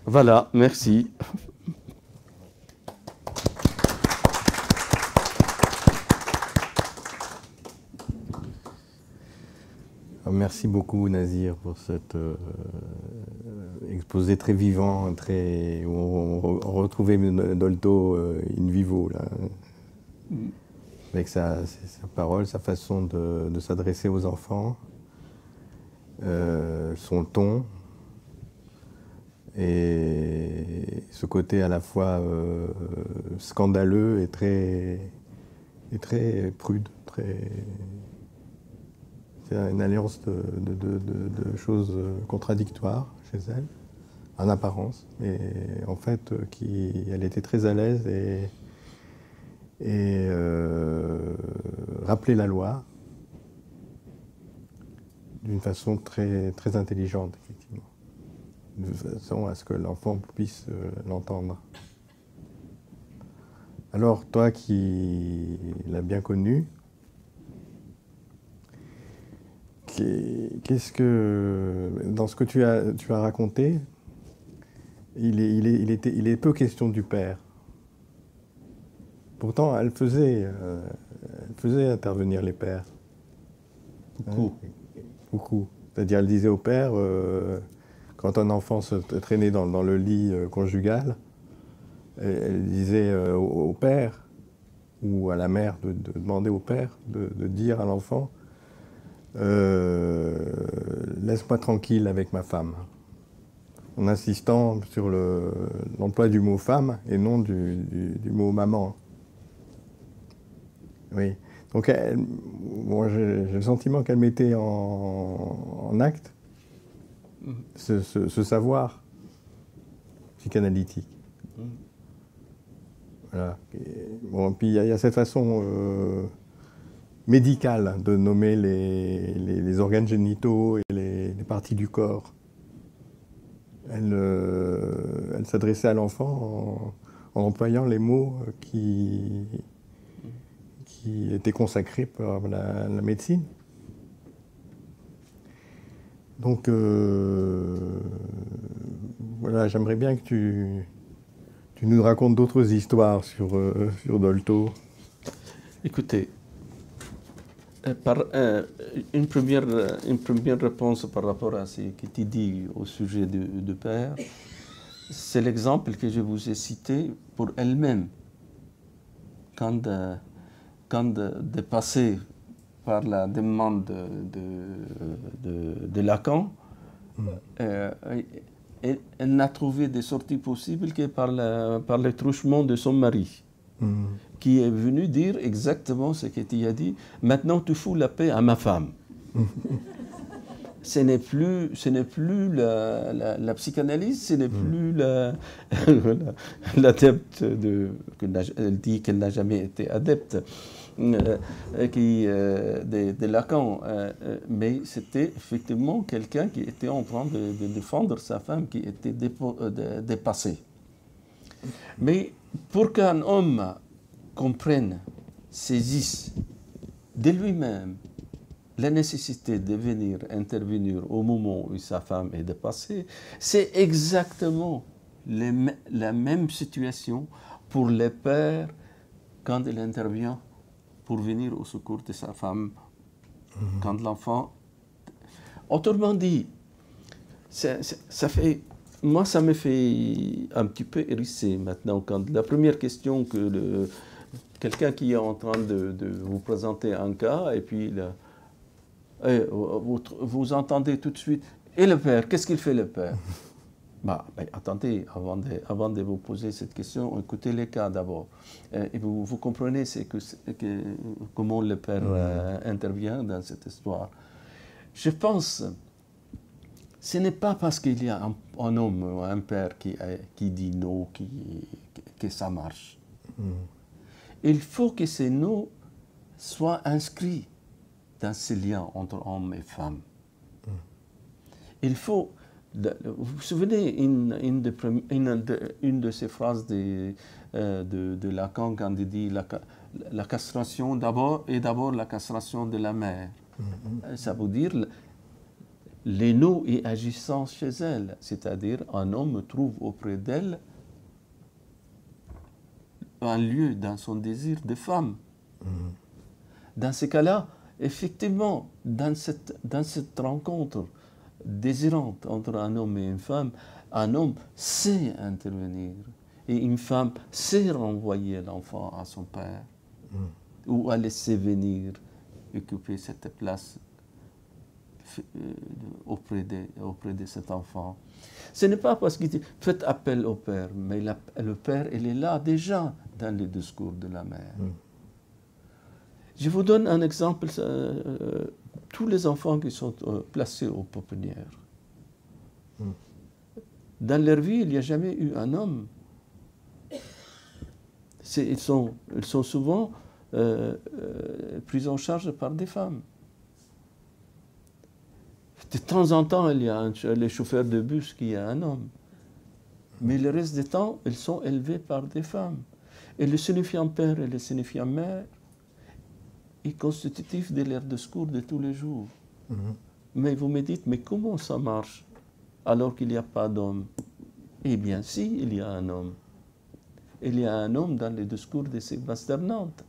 Voilà, merci. Merci beaucoup Nazir pour cet exposé très vivant, où on retrouvait Dolto in vivo, là, avec sa parole, sa façon de s'adresser aux enfants, son ton, et ce côté à la fois scandaleux et très prude, c'est une alliance de choses contradictoires chez elle, en apparence, mais en fait, elle était très à l'aise et rappelait la loi d'une façon très intelligente, effectivement, de façon à ce que l'enfant puisse l'entendre. Alors, toi qui l'as bien connu, qu'est-ce que, dans ce que tu as raconté, il est peu question du père. Pourtant, elle faisait intervenir les pères. Beaucoup. C'est-à-dire, elle disait au père, quand un enfant se traînait dans le lit conjugal, elle disait au père ou à la mère de demander au père de dire à l'enfant, laisse-moi tranquille avec ma femme, en insistant sur l'emploi du mot femme et non du mot maman. Oui. Donc, bon, j'ai le sentiment qu'elle mettait en acte ce savoir psychanalytique. Voilà. Bon, puis il y a cette façon médicale de nommer les organes génitaux et les parties du corps. Elle s'adressait à l'enfant en employant les mots qui étaient consacrés par la médecine. Donc, voilà, j'aimerais bien que tu nous racontes d'autres histoires sur Dolto. Écoutez, une première réponse par rapport à ce que tu dis au sujet du père, c'est l'exemple que je vous ai cité pour elle-même. Quand de passer par la demande de Lacan, elle n'a trouvé de sortie possible que par le truchement de son mari, qui est venu dire exactement ce que tu as dit. Maintenant, tu fous la paix à ma femme. Ce n'est plus la psychanalyse, ce n'est plus l'adepte elle dit qu'elle n'a jamais été adepte de Lacan, mais c'était effectivement quelqu'un qui était en train de défendre sa femme qui était dépassée. Mais pour qu'un homme comprenne, saisisse de lui-même la nécessité de venir intervenir au moment où sa femme est dépassée, c'est exactement la même situation pour le père quand il intervient pour venir au secours de sa femme, quand l'enfant... Autrement dit, moi, ça me fait un petit peu hérisser maintenant quand la première question que quelqu'un qui est en train de vous présenter un cas, et puis vous entendez tout de suite, et le père, qu'est-ce qu'il fait le père? Attendez, avant de vous poser cette question, écoutez les cas d'abord. Et vous comprenez comment le père intervient dans cette histoire. Je pense, ce n'est pas parce qu'il y a un homme ou un père qui dit non que ça marche. Il faut que ces non soient inscrits dans ces liens entre hommes et femmes. Il faut... Vous vous souvenez une de ces phrases de Lacan quand il dit la castration d'abord la castration de la mère. Ça veut dire les nous et agissant chez elle, c'est-à-dire un homme trouve auprès d'elle un lieu dans son désir de femme. Dans ces cas-là, effectivement, dans cette rencontre désirante entre un homme et une femme, un homme sait intervenir et une femme sait renvoyer l'enfant à son père ou à laisser venir occuper cette place auprès de cet enfant. Ce n'est pas parce qu'il dit faites appel au père, mais le père, il est là déjà dans le discours de la mère. Je vous donne un exemple. Tous les enfants qui sont placés aux pouponnières, dans leur vie, il n'y a jamais eu un homme. Ils sont souvent pris en charge par des femmes. De temps en temps, il y a les chauffeurs de bus qui est un homme. Mais le reste du temps, ils sont élevés par des femmes. Et le signifiant père et le signifiant mère est constitutif de leur discours de tous les jours. Mais vous me dites, mais comment ça marche alors qu'il n'y a pas d'homme? Eh bien, si, il y a un homme. Il y a un homme dans le discours de Sébastien Nantes.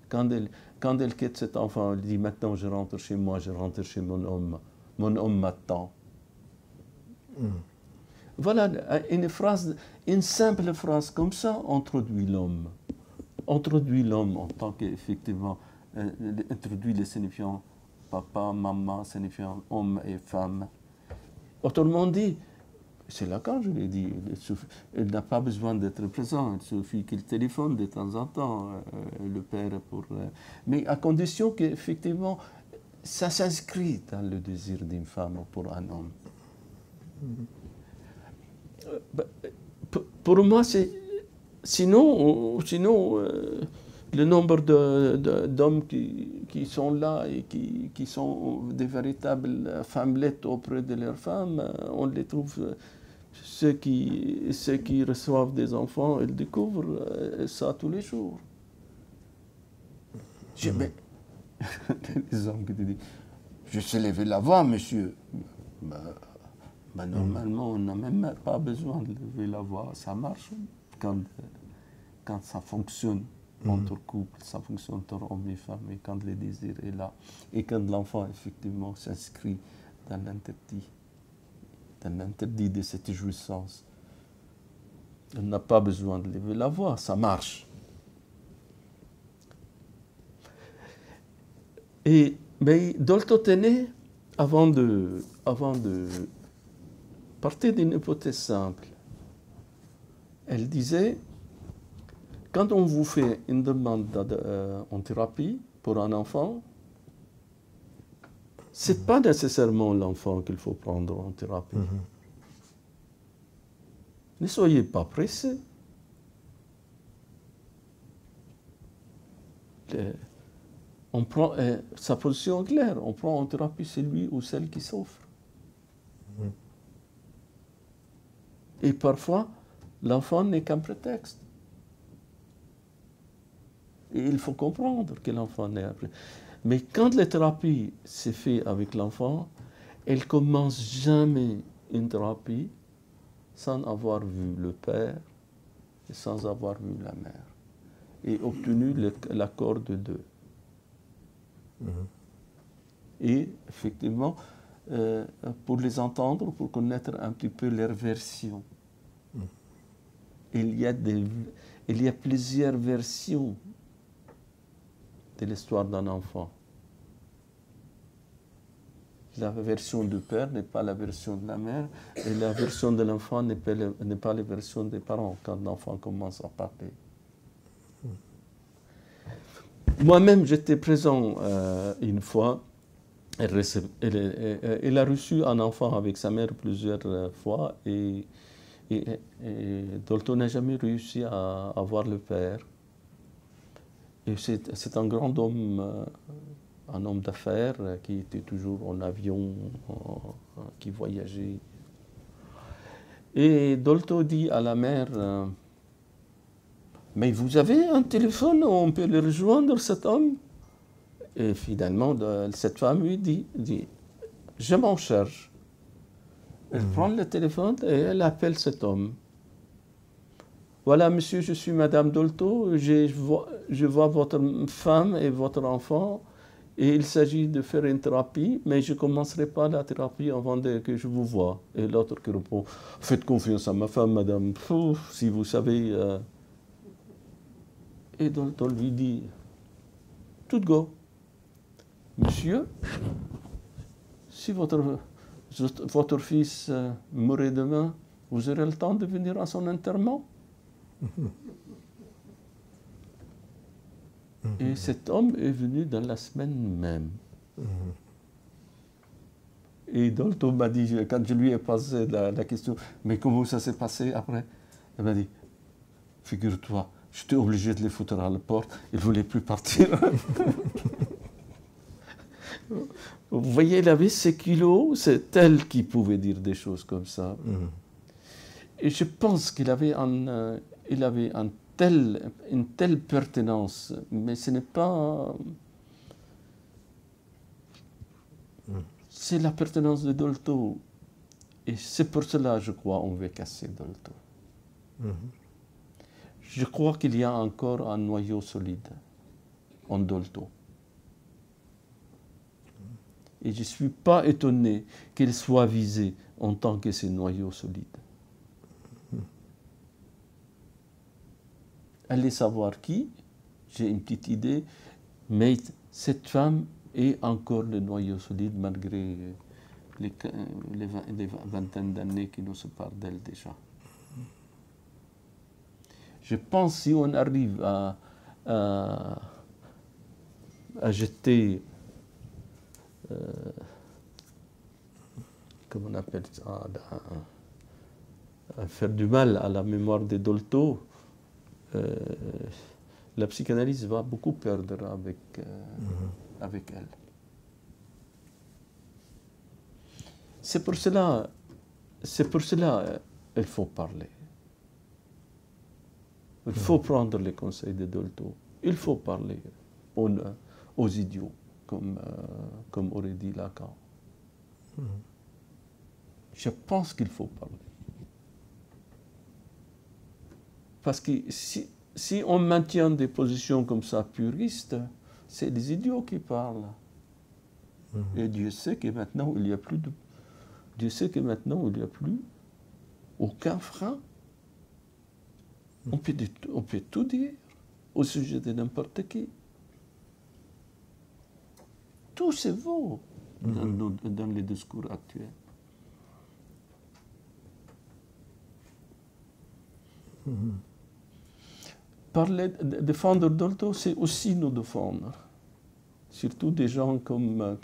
Quand elle quitte cet enfant, elle dit, maintenant je rentre chez moi, je rentre chez mon homme. Mon homme m'attend. Voilà une simple phrase comme ça introduit l'homme. Introduit l'homme en tant qu'effectivement, introduit les signifiants papa, maman, signifiant homme et femme. Autrement dit, c'est Lacan, je l'ai dit, il n'a pas besoin d'être présent, il suffit qu'il téléphone de temps en temps, le père, mais à condition qu'effectivement, ça s'inscrit dans le désir d'une femme pour un homme. Pour moi, sinon le nombre d'hommes qui sont là et qui sont des véritables femmelettes auprès de leurs femmes, on les trouve, ceux qui reçoivent des enfants, ils découvrent ça tous les jours. Les hommes qui te disent, je sais lever la voix, monsieur. Normalement, on n'a même pas besoin de lever la voix. Ça marche quand ça fonctionne entre couples, ça fonctionne entre hommes et femmes, et quand le désir est là, et quand l'enfant, effectivement, s'inscrit dans l'interdit de cette jouissance. On n'a pas besoin de lever la voix, ça marche. Mais Dolto-Téné, avant de partir d'une hypothèse simple, elle disait, quand on vous fait une demande en thérapie pour un enfant, ce n'est pas nécessairement l'enfant qu'il faut prendre en thérapie. Ne soyez pas pressés. On prend, sa position est claire, on prend en thérapie celui ou celle qui souffre. Et parfois, L'enfant n'est qu'un prétexte. Et il faut comprendre que l'enfant n'est un prétexte. Mais quand la thérapie s'est faite avec l'enfant, elle commence jamais une thérapie sans avoir vu le père et sans avoir vu la mère et obtenu l'accord de deux. Et effectivement, pour les entendre, pour connaître un petit peu leur version. Il y a plusieurs versions de l'histoire d'un enfant. La version du père n'est pas la version de la mère, et la version de l'enfant n'est pas la version des parents quand l'enfant commence à parler. Moi-même, j'étais présent une fois. Elle a reçu un enfant avec sa mère plusieurs fois et Dolto n'a jamais réussi à avoir le père. Et c'est un grand homme, un homme d'affaires qui était toujours en avion, qui voyageait. Et Dolto dit à la mère, mais vous avez un téléphone où on peut le rejoindre, cet homme? Et finalement, cette femme lui dit, je m'en charge. Elle prend le téléphone et elle appelle cet homme. Voilà, monsieur, je suis Madame Dolto, je vois votre femme et votre enfant, et il s'agit de faire une thérapie, mais je ne commencerai pas la thérapie avant que je vous voie. Et l'autre qui répond, faites confiance à ma femme, madame, si vous savez. Et Dolto lui dit, tout go. Monsieur, si votre fils mourait demain, vous aurez le temps de venir à son enterrement? Et cet homme est venu dans la semaine même. Et Dolto m'a dit, quand je lui ai posé la question, mais comment ça s'est passé après? Il m'a dit, figure-toi, j'étais obligé de les foutre à la porte, ils ne voulaient plus partir. Vous voyez, il avait ces kilos, c'est elle qui pouvait dire des choses comme ça. Et je pense qu'il avait une telle pertinence, mais ce n'est pas... C'est la pertinence de Dolto. Et c'est pour cela, je crois, on veut casser Dolto. Je crois qu'il y a encore un noyau solide en Dolto. Et je ne suis pas étonné qu'il soit visé en tant que ce noyau solide. Allez savoir qui, j'ai une petite idée, mais cette femme est encore le noyau solide malgré les vingtaines d'années qui nous séparent d'elle déjà. Je pense que si on arrive à jeter, comment on appelle ça, à faire du mal à la mémoire de Dolto, la psychanalyse va beaucoup perdre avec elle. C'est pour cela qu'il faut parler. Il faut prendre les conseils de Dolto. Il faut parler aux idiots, comme aurait dit Lacan. Je pense qu'il faut parler. Parce que si on maintient des positions comme ça puristes, c'est des idiots qui parlent. Et Dieu sait que maintenant il n'y a plus aucun frein. On peut tout dire au sujet de n'importe qui. Tout se vaut dans les discours actuels. Défendre Dolto, c'est aussi nous défendre. Surtout des gens comme,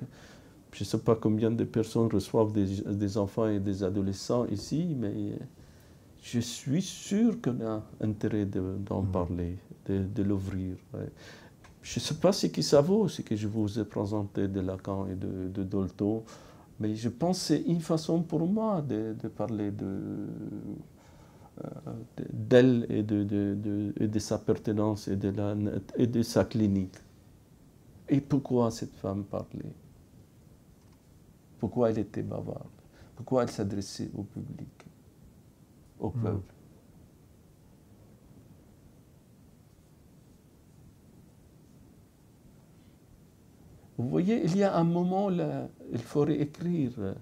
je ne sais pas combien de personnes reçoivent des enfants et des adolescents ici, mais je suis sûr qu'on a intérêt d'en parler, de l'ouvrir. Ouais. Je ne sais pas ce que ça vaut, ce que je vous ai présenté de Lacan et de Dolto, mais je pense que c'est une façon pour moi de parler d'elle et de sa pertinence et de sa clinique. Et pourquoi cette femme parlait? Pourquoi elle était bavarde? Pourquoi elle s'adressait au public, au peuple? Vous voyez, il y a un moment là, il faudrait écrire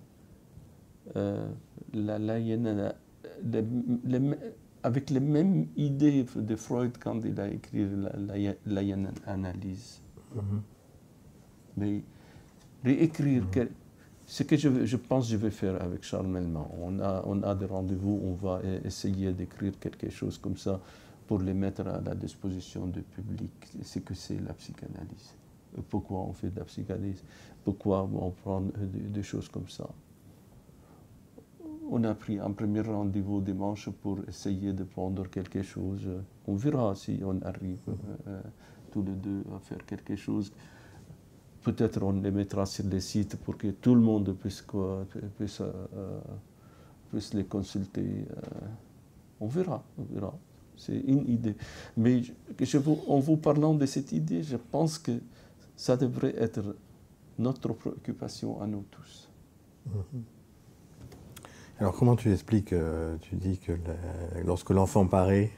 la Yenana avec les mêmes idées de Freud quand il a écrit la Yenana analyse. Mais réécrire, ce que je pense que je vais faire avec Charles Melman. On a des rendez-vous, on va essayer d'écrire quelque chose comme ça pour les mettre à la disposition du public. Ce que c'est la psychanalyse. Pourquoi on fait de la psychanalyse? Pourquoi on prend des choses comme ça? On a pris un premier rendez-vous dimanche pour essayer de prendre quelque chose. On verra si on arrive tous les deux à faire quelque chose. Peut-être on les mettra sur les sites pour que tout le monde puisse les consulter. On verra, on verra. C'est une idée. Mais en vous parlant de cette idée, je pense que ça devrait être notre préoccupation à nous tous. Alors comment tu expliques, tu dis que lorsque l'enfant paraît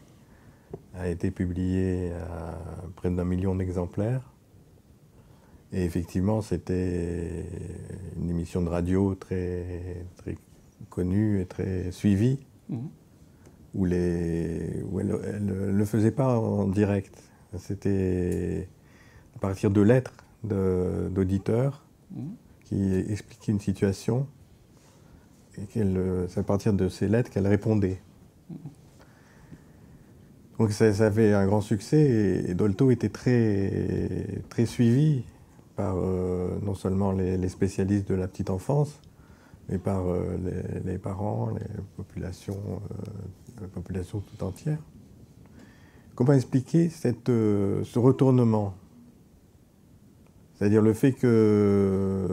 a été publié à près d'1 million d'exemplaires, et effectivement c'était une émission de radio très, très connue et très suivie, où elle ne le faisait pas en direct. C'était à partir de lettres d'auditeurs qui expliquaient une situation, et c'est à partir de ces lettres qu'elle répondait. Donc ça avait un grand succès, et Dolto était très, très suivi par non seulement les spécialistes de la petite enfance, mais par les parents, la population tout entière. Comment expliquer ce retournement? C'est-à-dire le fait qu'elle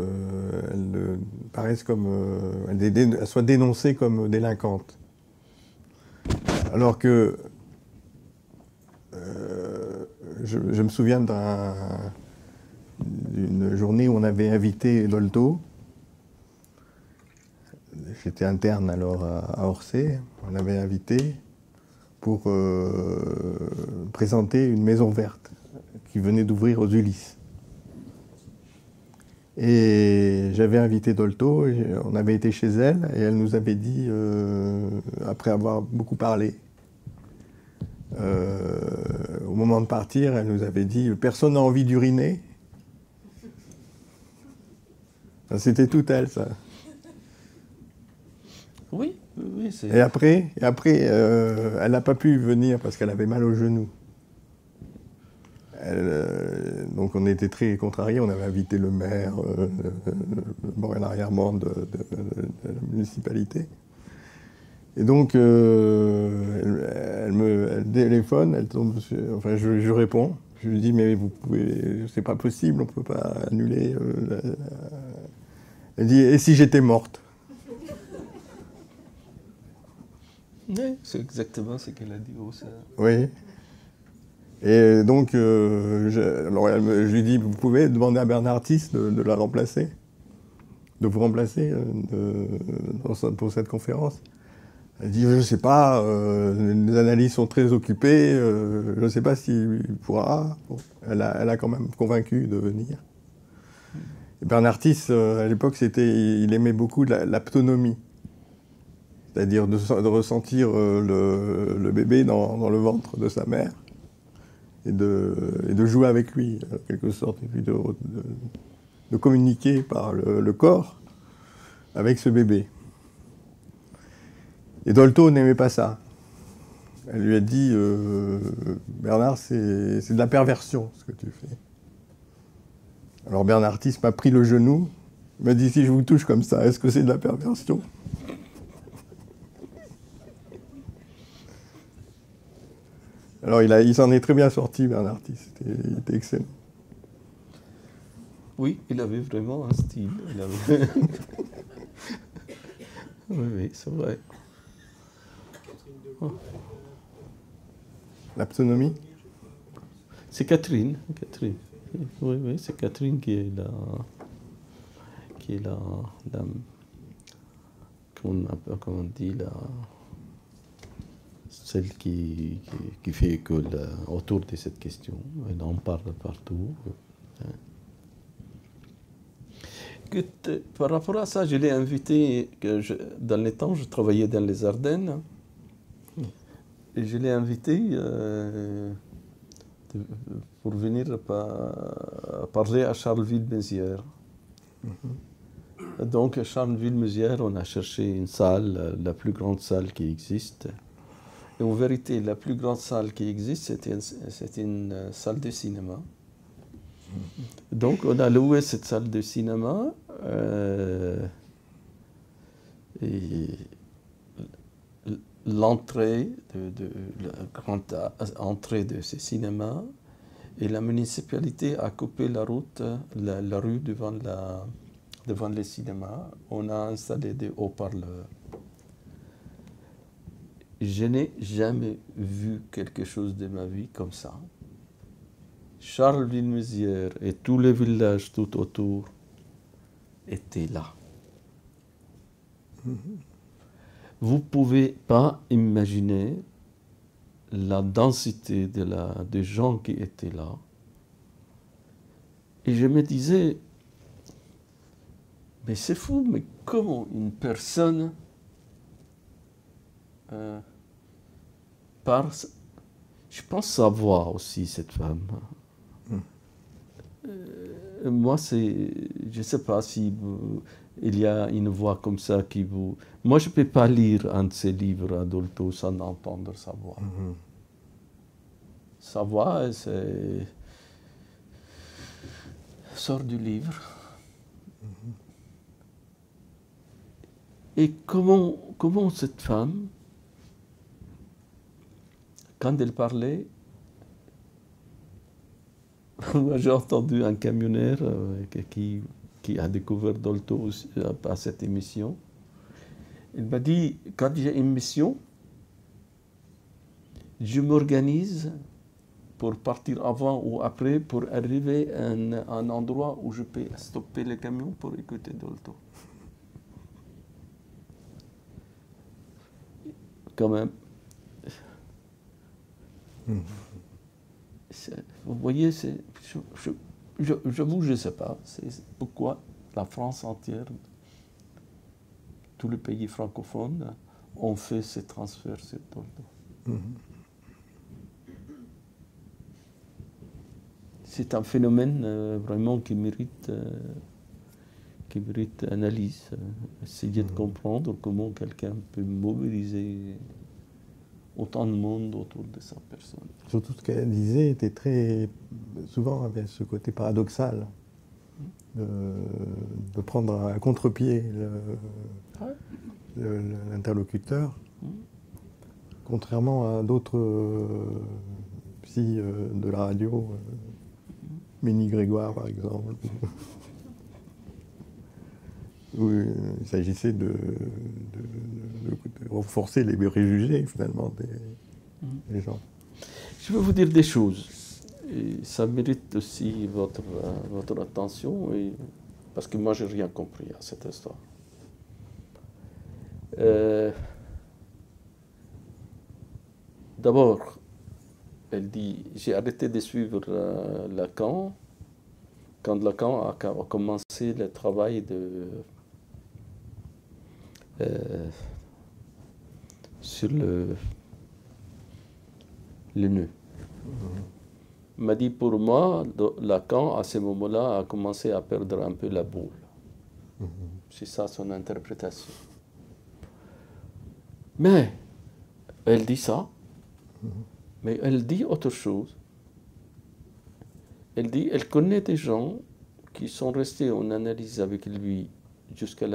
paraisse comme, elle soit dénoncée comme délinquante. Alors que je me souviens d'une journée où on avait invité Dolto. J'étais interne alors à Orsay. On l'avait invité pour présenter une maison verte qui venait d'ouvrir aux Ulysses. Et j'avais invité Dolto, on avait été chez elle, et elle nous avait dit, après avoir beaucoup parlé, au moment de partir, elle nous avait dit « Personne n'a envie d'uriner ?» C'était tout elle, ça. Oui, oui, c'est... Et après, elle n'a pas pu venir parce qu'elle avait mal au genou. Donc on était très contrariés, on avait invité le maire, le bord et l'arrière-ban de la municipalité. Et donc elle téléphone, elle tombe, enfin je réponds, je lui dis mais vous pouvez, c'est pas possible, on peut pas annuler. Elle dit et si j'étais morte? Oui, c'est exactement ce qu'elle a dit aussi. Oui. Et donc, je lui dis, vous pouvez demander à Bernard Artis de la remplacer, de vous remplacer pour cette conférence. Elle dit, je ne sais pas, les analyses sont très occupées, je ne sais pas s'il pourra. Bon, elle a quand même convaincu de venir. Et Bernard Artis, à l'époque, il aimait beaucoup l'autonomie. C'est-à-dire de ressentir le bébé dans le ventre de sa mère. Et de jouer avec lui, en quelque sorte, et puis de communiquer par le corps avec ce bébé. Et Dolto n'aimait pas ça. Elle lui a dit Bernard, c'est de la perversion, ce que tu fais. Alors Bernard Artis m'a pris le genou, m'a dit si je vous touche comme ça, est-ce que c'est de la perversion? Alors il s'en est très bien sorti, Bernard Artis, il était excellent. Oui, il avait vraiment un style. Oui, c'est vrai. L'aptonomie? C'est Catherine. Catherine. Oui, oui, c'est Catherine qui est comment on dit, celle qui fait école autour de cette question. Elle en parle partout. Écoute, par rapport à ça, je l'ai invité, dans les temps, je travaillais dans les Ardennes, et je l'ai invité pour venir parler à Charleville-Mézières. Donc, à Charleville-Mézières, on a cherché une salle, la plus grande salle qui existe. Et en vérité, la plus grande salle qui existe, c'est une salle de cinéma. Donc, on a loué cette salle de cinéma. Et l'entrée, la grande entrée de ce cinéma, et la municipalité a coupé la route, la rue devant le cinéma. On a installé des haut-parleurs. Je n'ai jamais vu quelque chose de ma vie comme ça. Charleville-Mézières et tous les villages tout autour étaient là. Vous ne pouvez pas imaginer la densité des gens qui étaient là. Et je me disais, mais c'est fou, mais comment une personne je pense savoir aussi cette femme. Moi, je ne sais pas si il y a une voix comme ça qui vous... Moi, je ne peux pas lire un de ses livres Adolto sans entendre sa voix. Sa voix, c'est... sort du livre. Et comment cette femme, quand elle parlait, moi j'ai entendu un camionneur qui a découvert Dolto aussi, à cette émission. Il m'a dit, quand j'ai une mission, je m'organise pour partir avant ou après pour arriver à un endroit où je peux stopper le camion pour écouter Dolto. Quand même. Vous voyez, j'avoue, je ne sais pas. C'est pourquoi la France entière, tous les pays francophones, ont fait ces transferts sur Dolto. C'est un phénomène vraiment qui mérite analyse. Essayer de comprendre comment quelqu'un peut mobiliser autant de monde autour de sa personne. Surtout ce qu'elle disait était très... souvent avait ce côté paradoxal de prendre à contre-pied l'interlocuteur, contrairement à d'autres psy de la radio, Ménie Grégoire par exemple, où il s'agissait de renforcer les préjugés finalement des gens. Je vais vous dire des choses, et ça mérite aussi votre attention, parce que moi je n'ai rien compris à cette histoire. D'abord, elle dit, j'ai arrêté de suivre Lacan quand Lacan a commencé le travail sur le nœud. Il m'a dit, pour moi, Lacan, à ce moment-là, a commencé à perdre un peu la boule. C'est ça son interprétation. Mais, elle dit ça, mais elle dit autre chose. Elle dit, elle connaît des gens qui sont restés en analyse avec lui jusqu'à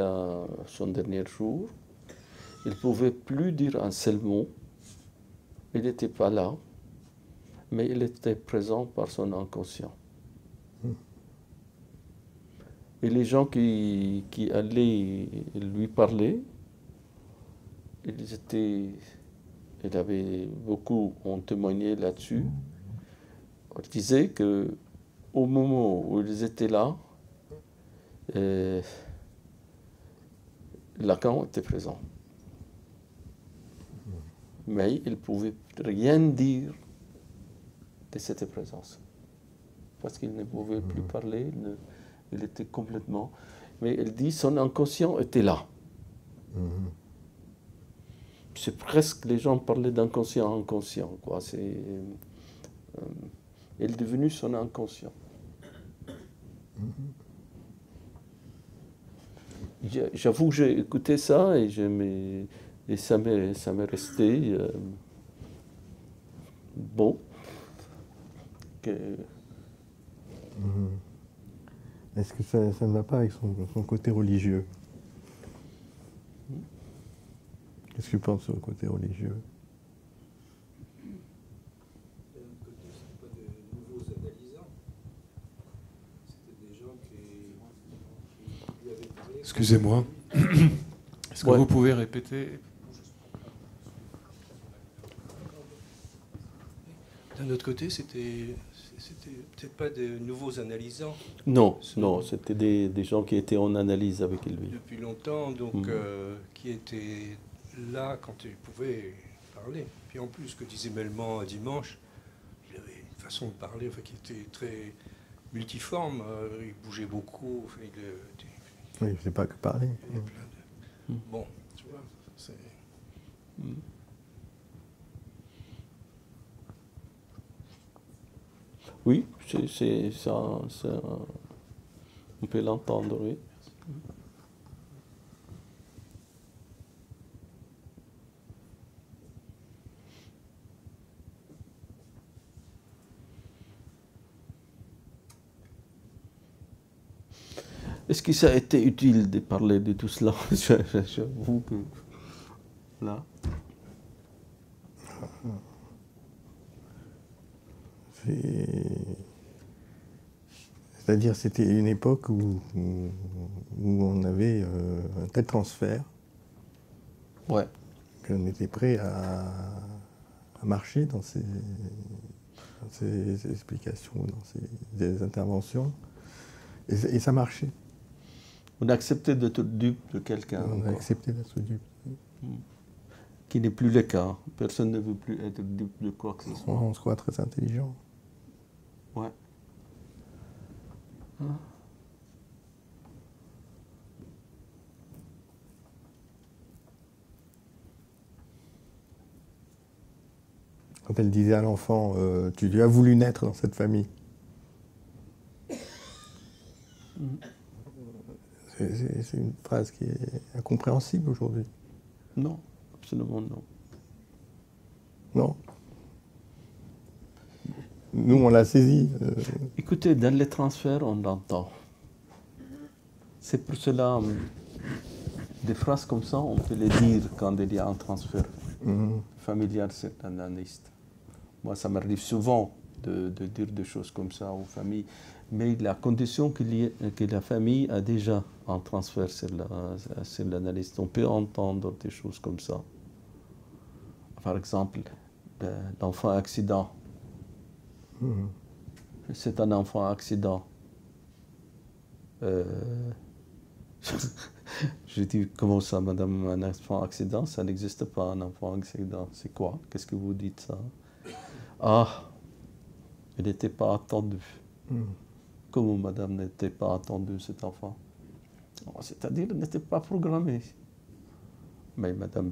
son dernier jour. Il ne pouvait plus dire un seul mot. Il n'était pas là, mais il était présent par son inconscient. Et les gens qui allaient lui parler, ils étaient beaucoup ont témoigné là-dessus. On disait que au moment où ils étaient là, Lacan était présent. Mais il ne pouvait rien dire de cette présence. Parce qu'il ne pouvait plus parler, il était complètement... Mais il dit son inconscient était là. C'est presque, les gens parlaient d'inconscient inconscient, quoi. Il est devenu son inconscient. J'avoue que j'ai écouté ça et ça m'est resté bon. Est-ce que ça ne va pas avec son côté religieux? Qu'est-ce que tu penses sur le côté religieux? Excusez-moi. Est-ce que vous pouvez répéter? D'un autre côté, c'était peut-être pas de nouveaux analysants. Non, c'était des gens qui étaient en analyse avec lui. Depuis longtemps, donc qui étaient là quand ils pouvaient parler. Puis en plus, ce que disait Melman dimanche, il avait une façon de parler qui était très multiforme. Il bougeait beaucoup. Oui, il ne faisait pas que parler. Bon, tu vois, c'est... Oui, c'est ça, on peut l'entendre, oui. Est-ce que ça a été utile de parler de tout cela? J'avoue que... Là. C'est-à-dire, c'était une époque où on avait un tel transfert qu'on était prêt à marcher dans ces explications, dans ces interventions. Et ça marchait. On a accepté d'être dupe de quelqu'un. On a accepté d'être dupe. Qui n'est plus le cas. Personne ne veut plus être dupe de quoi que ce soit. On se croit très intelligent. Ouais. Quand elle disait à l'enfant, tu lui as voulu naître dans cette famille. C'est une phrase qui est incompréhensible aujourd'hui. Non, absolument non. Non. Nous, on l'a saisi. Écoutez, dans les transferts, on l'entend. C'est pour cela, des phrases comme ça, on peut les dire quand il y a un transfert familial analyste. Moi, ça m'arrive souvent de dire des choses comme ça aux familles. Mais la condition que la famille a déjà un transfert sur l'analyste, on peut entendre des choses comme ça. Par exemple, l'enfant accident. C'est un enfant accident. Je dis, comment ça, madame, un enfant accident? Ça n'existe pas, un enfant accident. C'est quoi? Qu'est-ce que vous dites, ça? Ah, il n'était pas attendu. Comment madame n'était pas attendue, cet enfant? C'est-à-dire, il n'était pas programmé. Mais madame,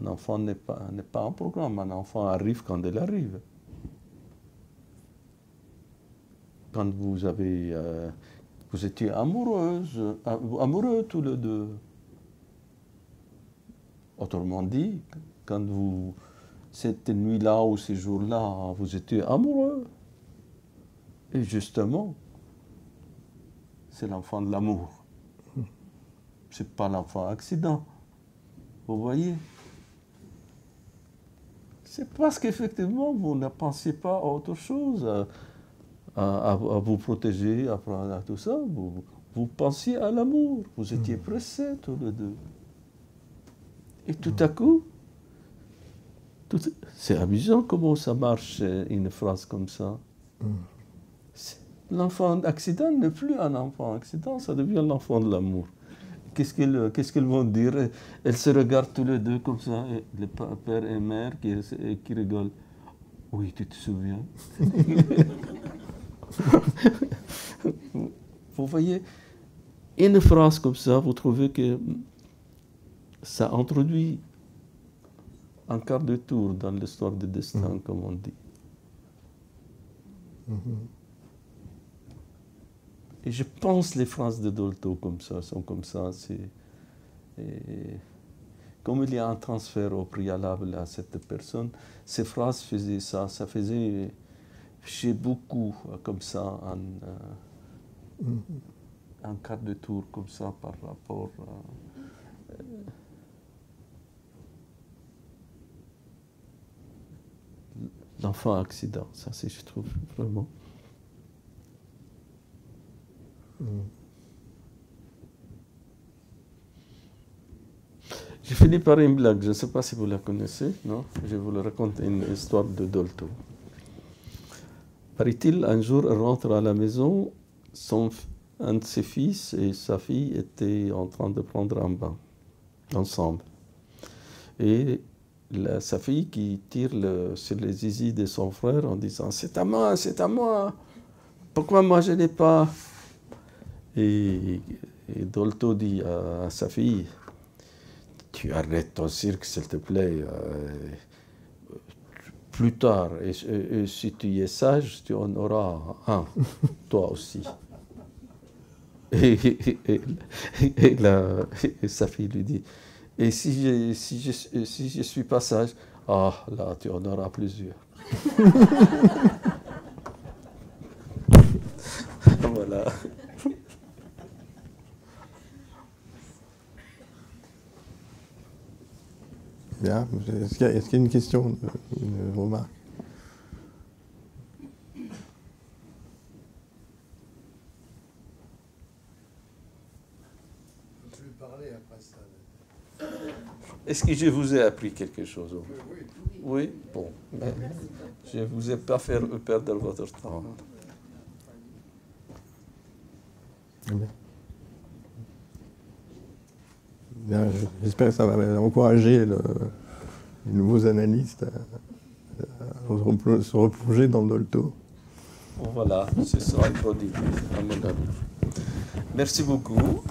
un enfant n'est pas un programme. Un enfant arrive quand il arrive. Quand vous étiez amoureux tous les deux. Autrement dit, quand cette nuit-là ou ces jours-là, vous étiez amoureux. Et justement, c'est l'enfant de l'amour. C'est pas l'enfant accident. Vous voyez? C'est parce qu'effectivement, vous ne pensiez pas à autre chose, à vous protéger, à tout ça. Vous pensiez à l'amour. Vous étiez pressés tous les deux. Et tout à coup, C'est amusant comment ça marche, une phrase comme ça. L'enfant accident n'est plus un enfant accident, ça devient l'enfant de l'amour. Qu'est-ce qu'ils vont dire? Elles se regardent tous les deux comme ça, et le père et mère qui rigolent. Oui, tu te souviens? Vous voyez, une phrase comme ça, vous trouvez que ça introduit un quart de tour dans l'histoire du destin, comme on dit. Et je pense les phrases de Dolto comme ça, sont comme ça. Comme il y a un transfert au préalable à cette personne, ces phrases faisaient ça. Ça faisait chez beaucoup comme ça un quart de tour comme ça par rapport à... l'enfant accident. Ça, c'est, je trouve, vraiment... J'ai fini par une blague, je ne sais pas si vous la connaissez, non? Je vous le raconte une histoire de Dolto. Paraît-il, un jour, il rentre à la maison, un de ses fils et sa fille étaient en train de prendre un bain, ensemble. Et sa fille qui tire sur les zizi de son frère en disant « C'est à moi, pourquoi moi je n'ai pas ?» Et Dolto dit à sa fille « Tu arrêtes ton cirque, s'il te plaît. Plus tard, et si tu es sage, tu en auras un, toi aussi. » Et sa fille lui dit « Et si je suis pas sage, ah, là, tu en auras plusieurs. » Voilà. Bien. Est-ce qu'il y a une question, une remarque? Je vais parler après ça. Est-ce que je vous ai appris quelque chose? Oui. Oui? Bon. Je ne vous ai pas fait perdre votre temps. Bien. Bien, j'espère que ça va encourager les nouveaux analystes à se replonger dans Dolto. Voilà, c'est ça, il faut dire, à mon avis. Merci beaucoup.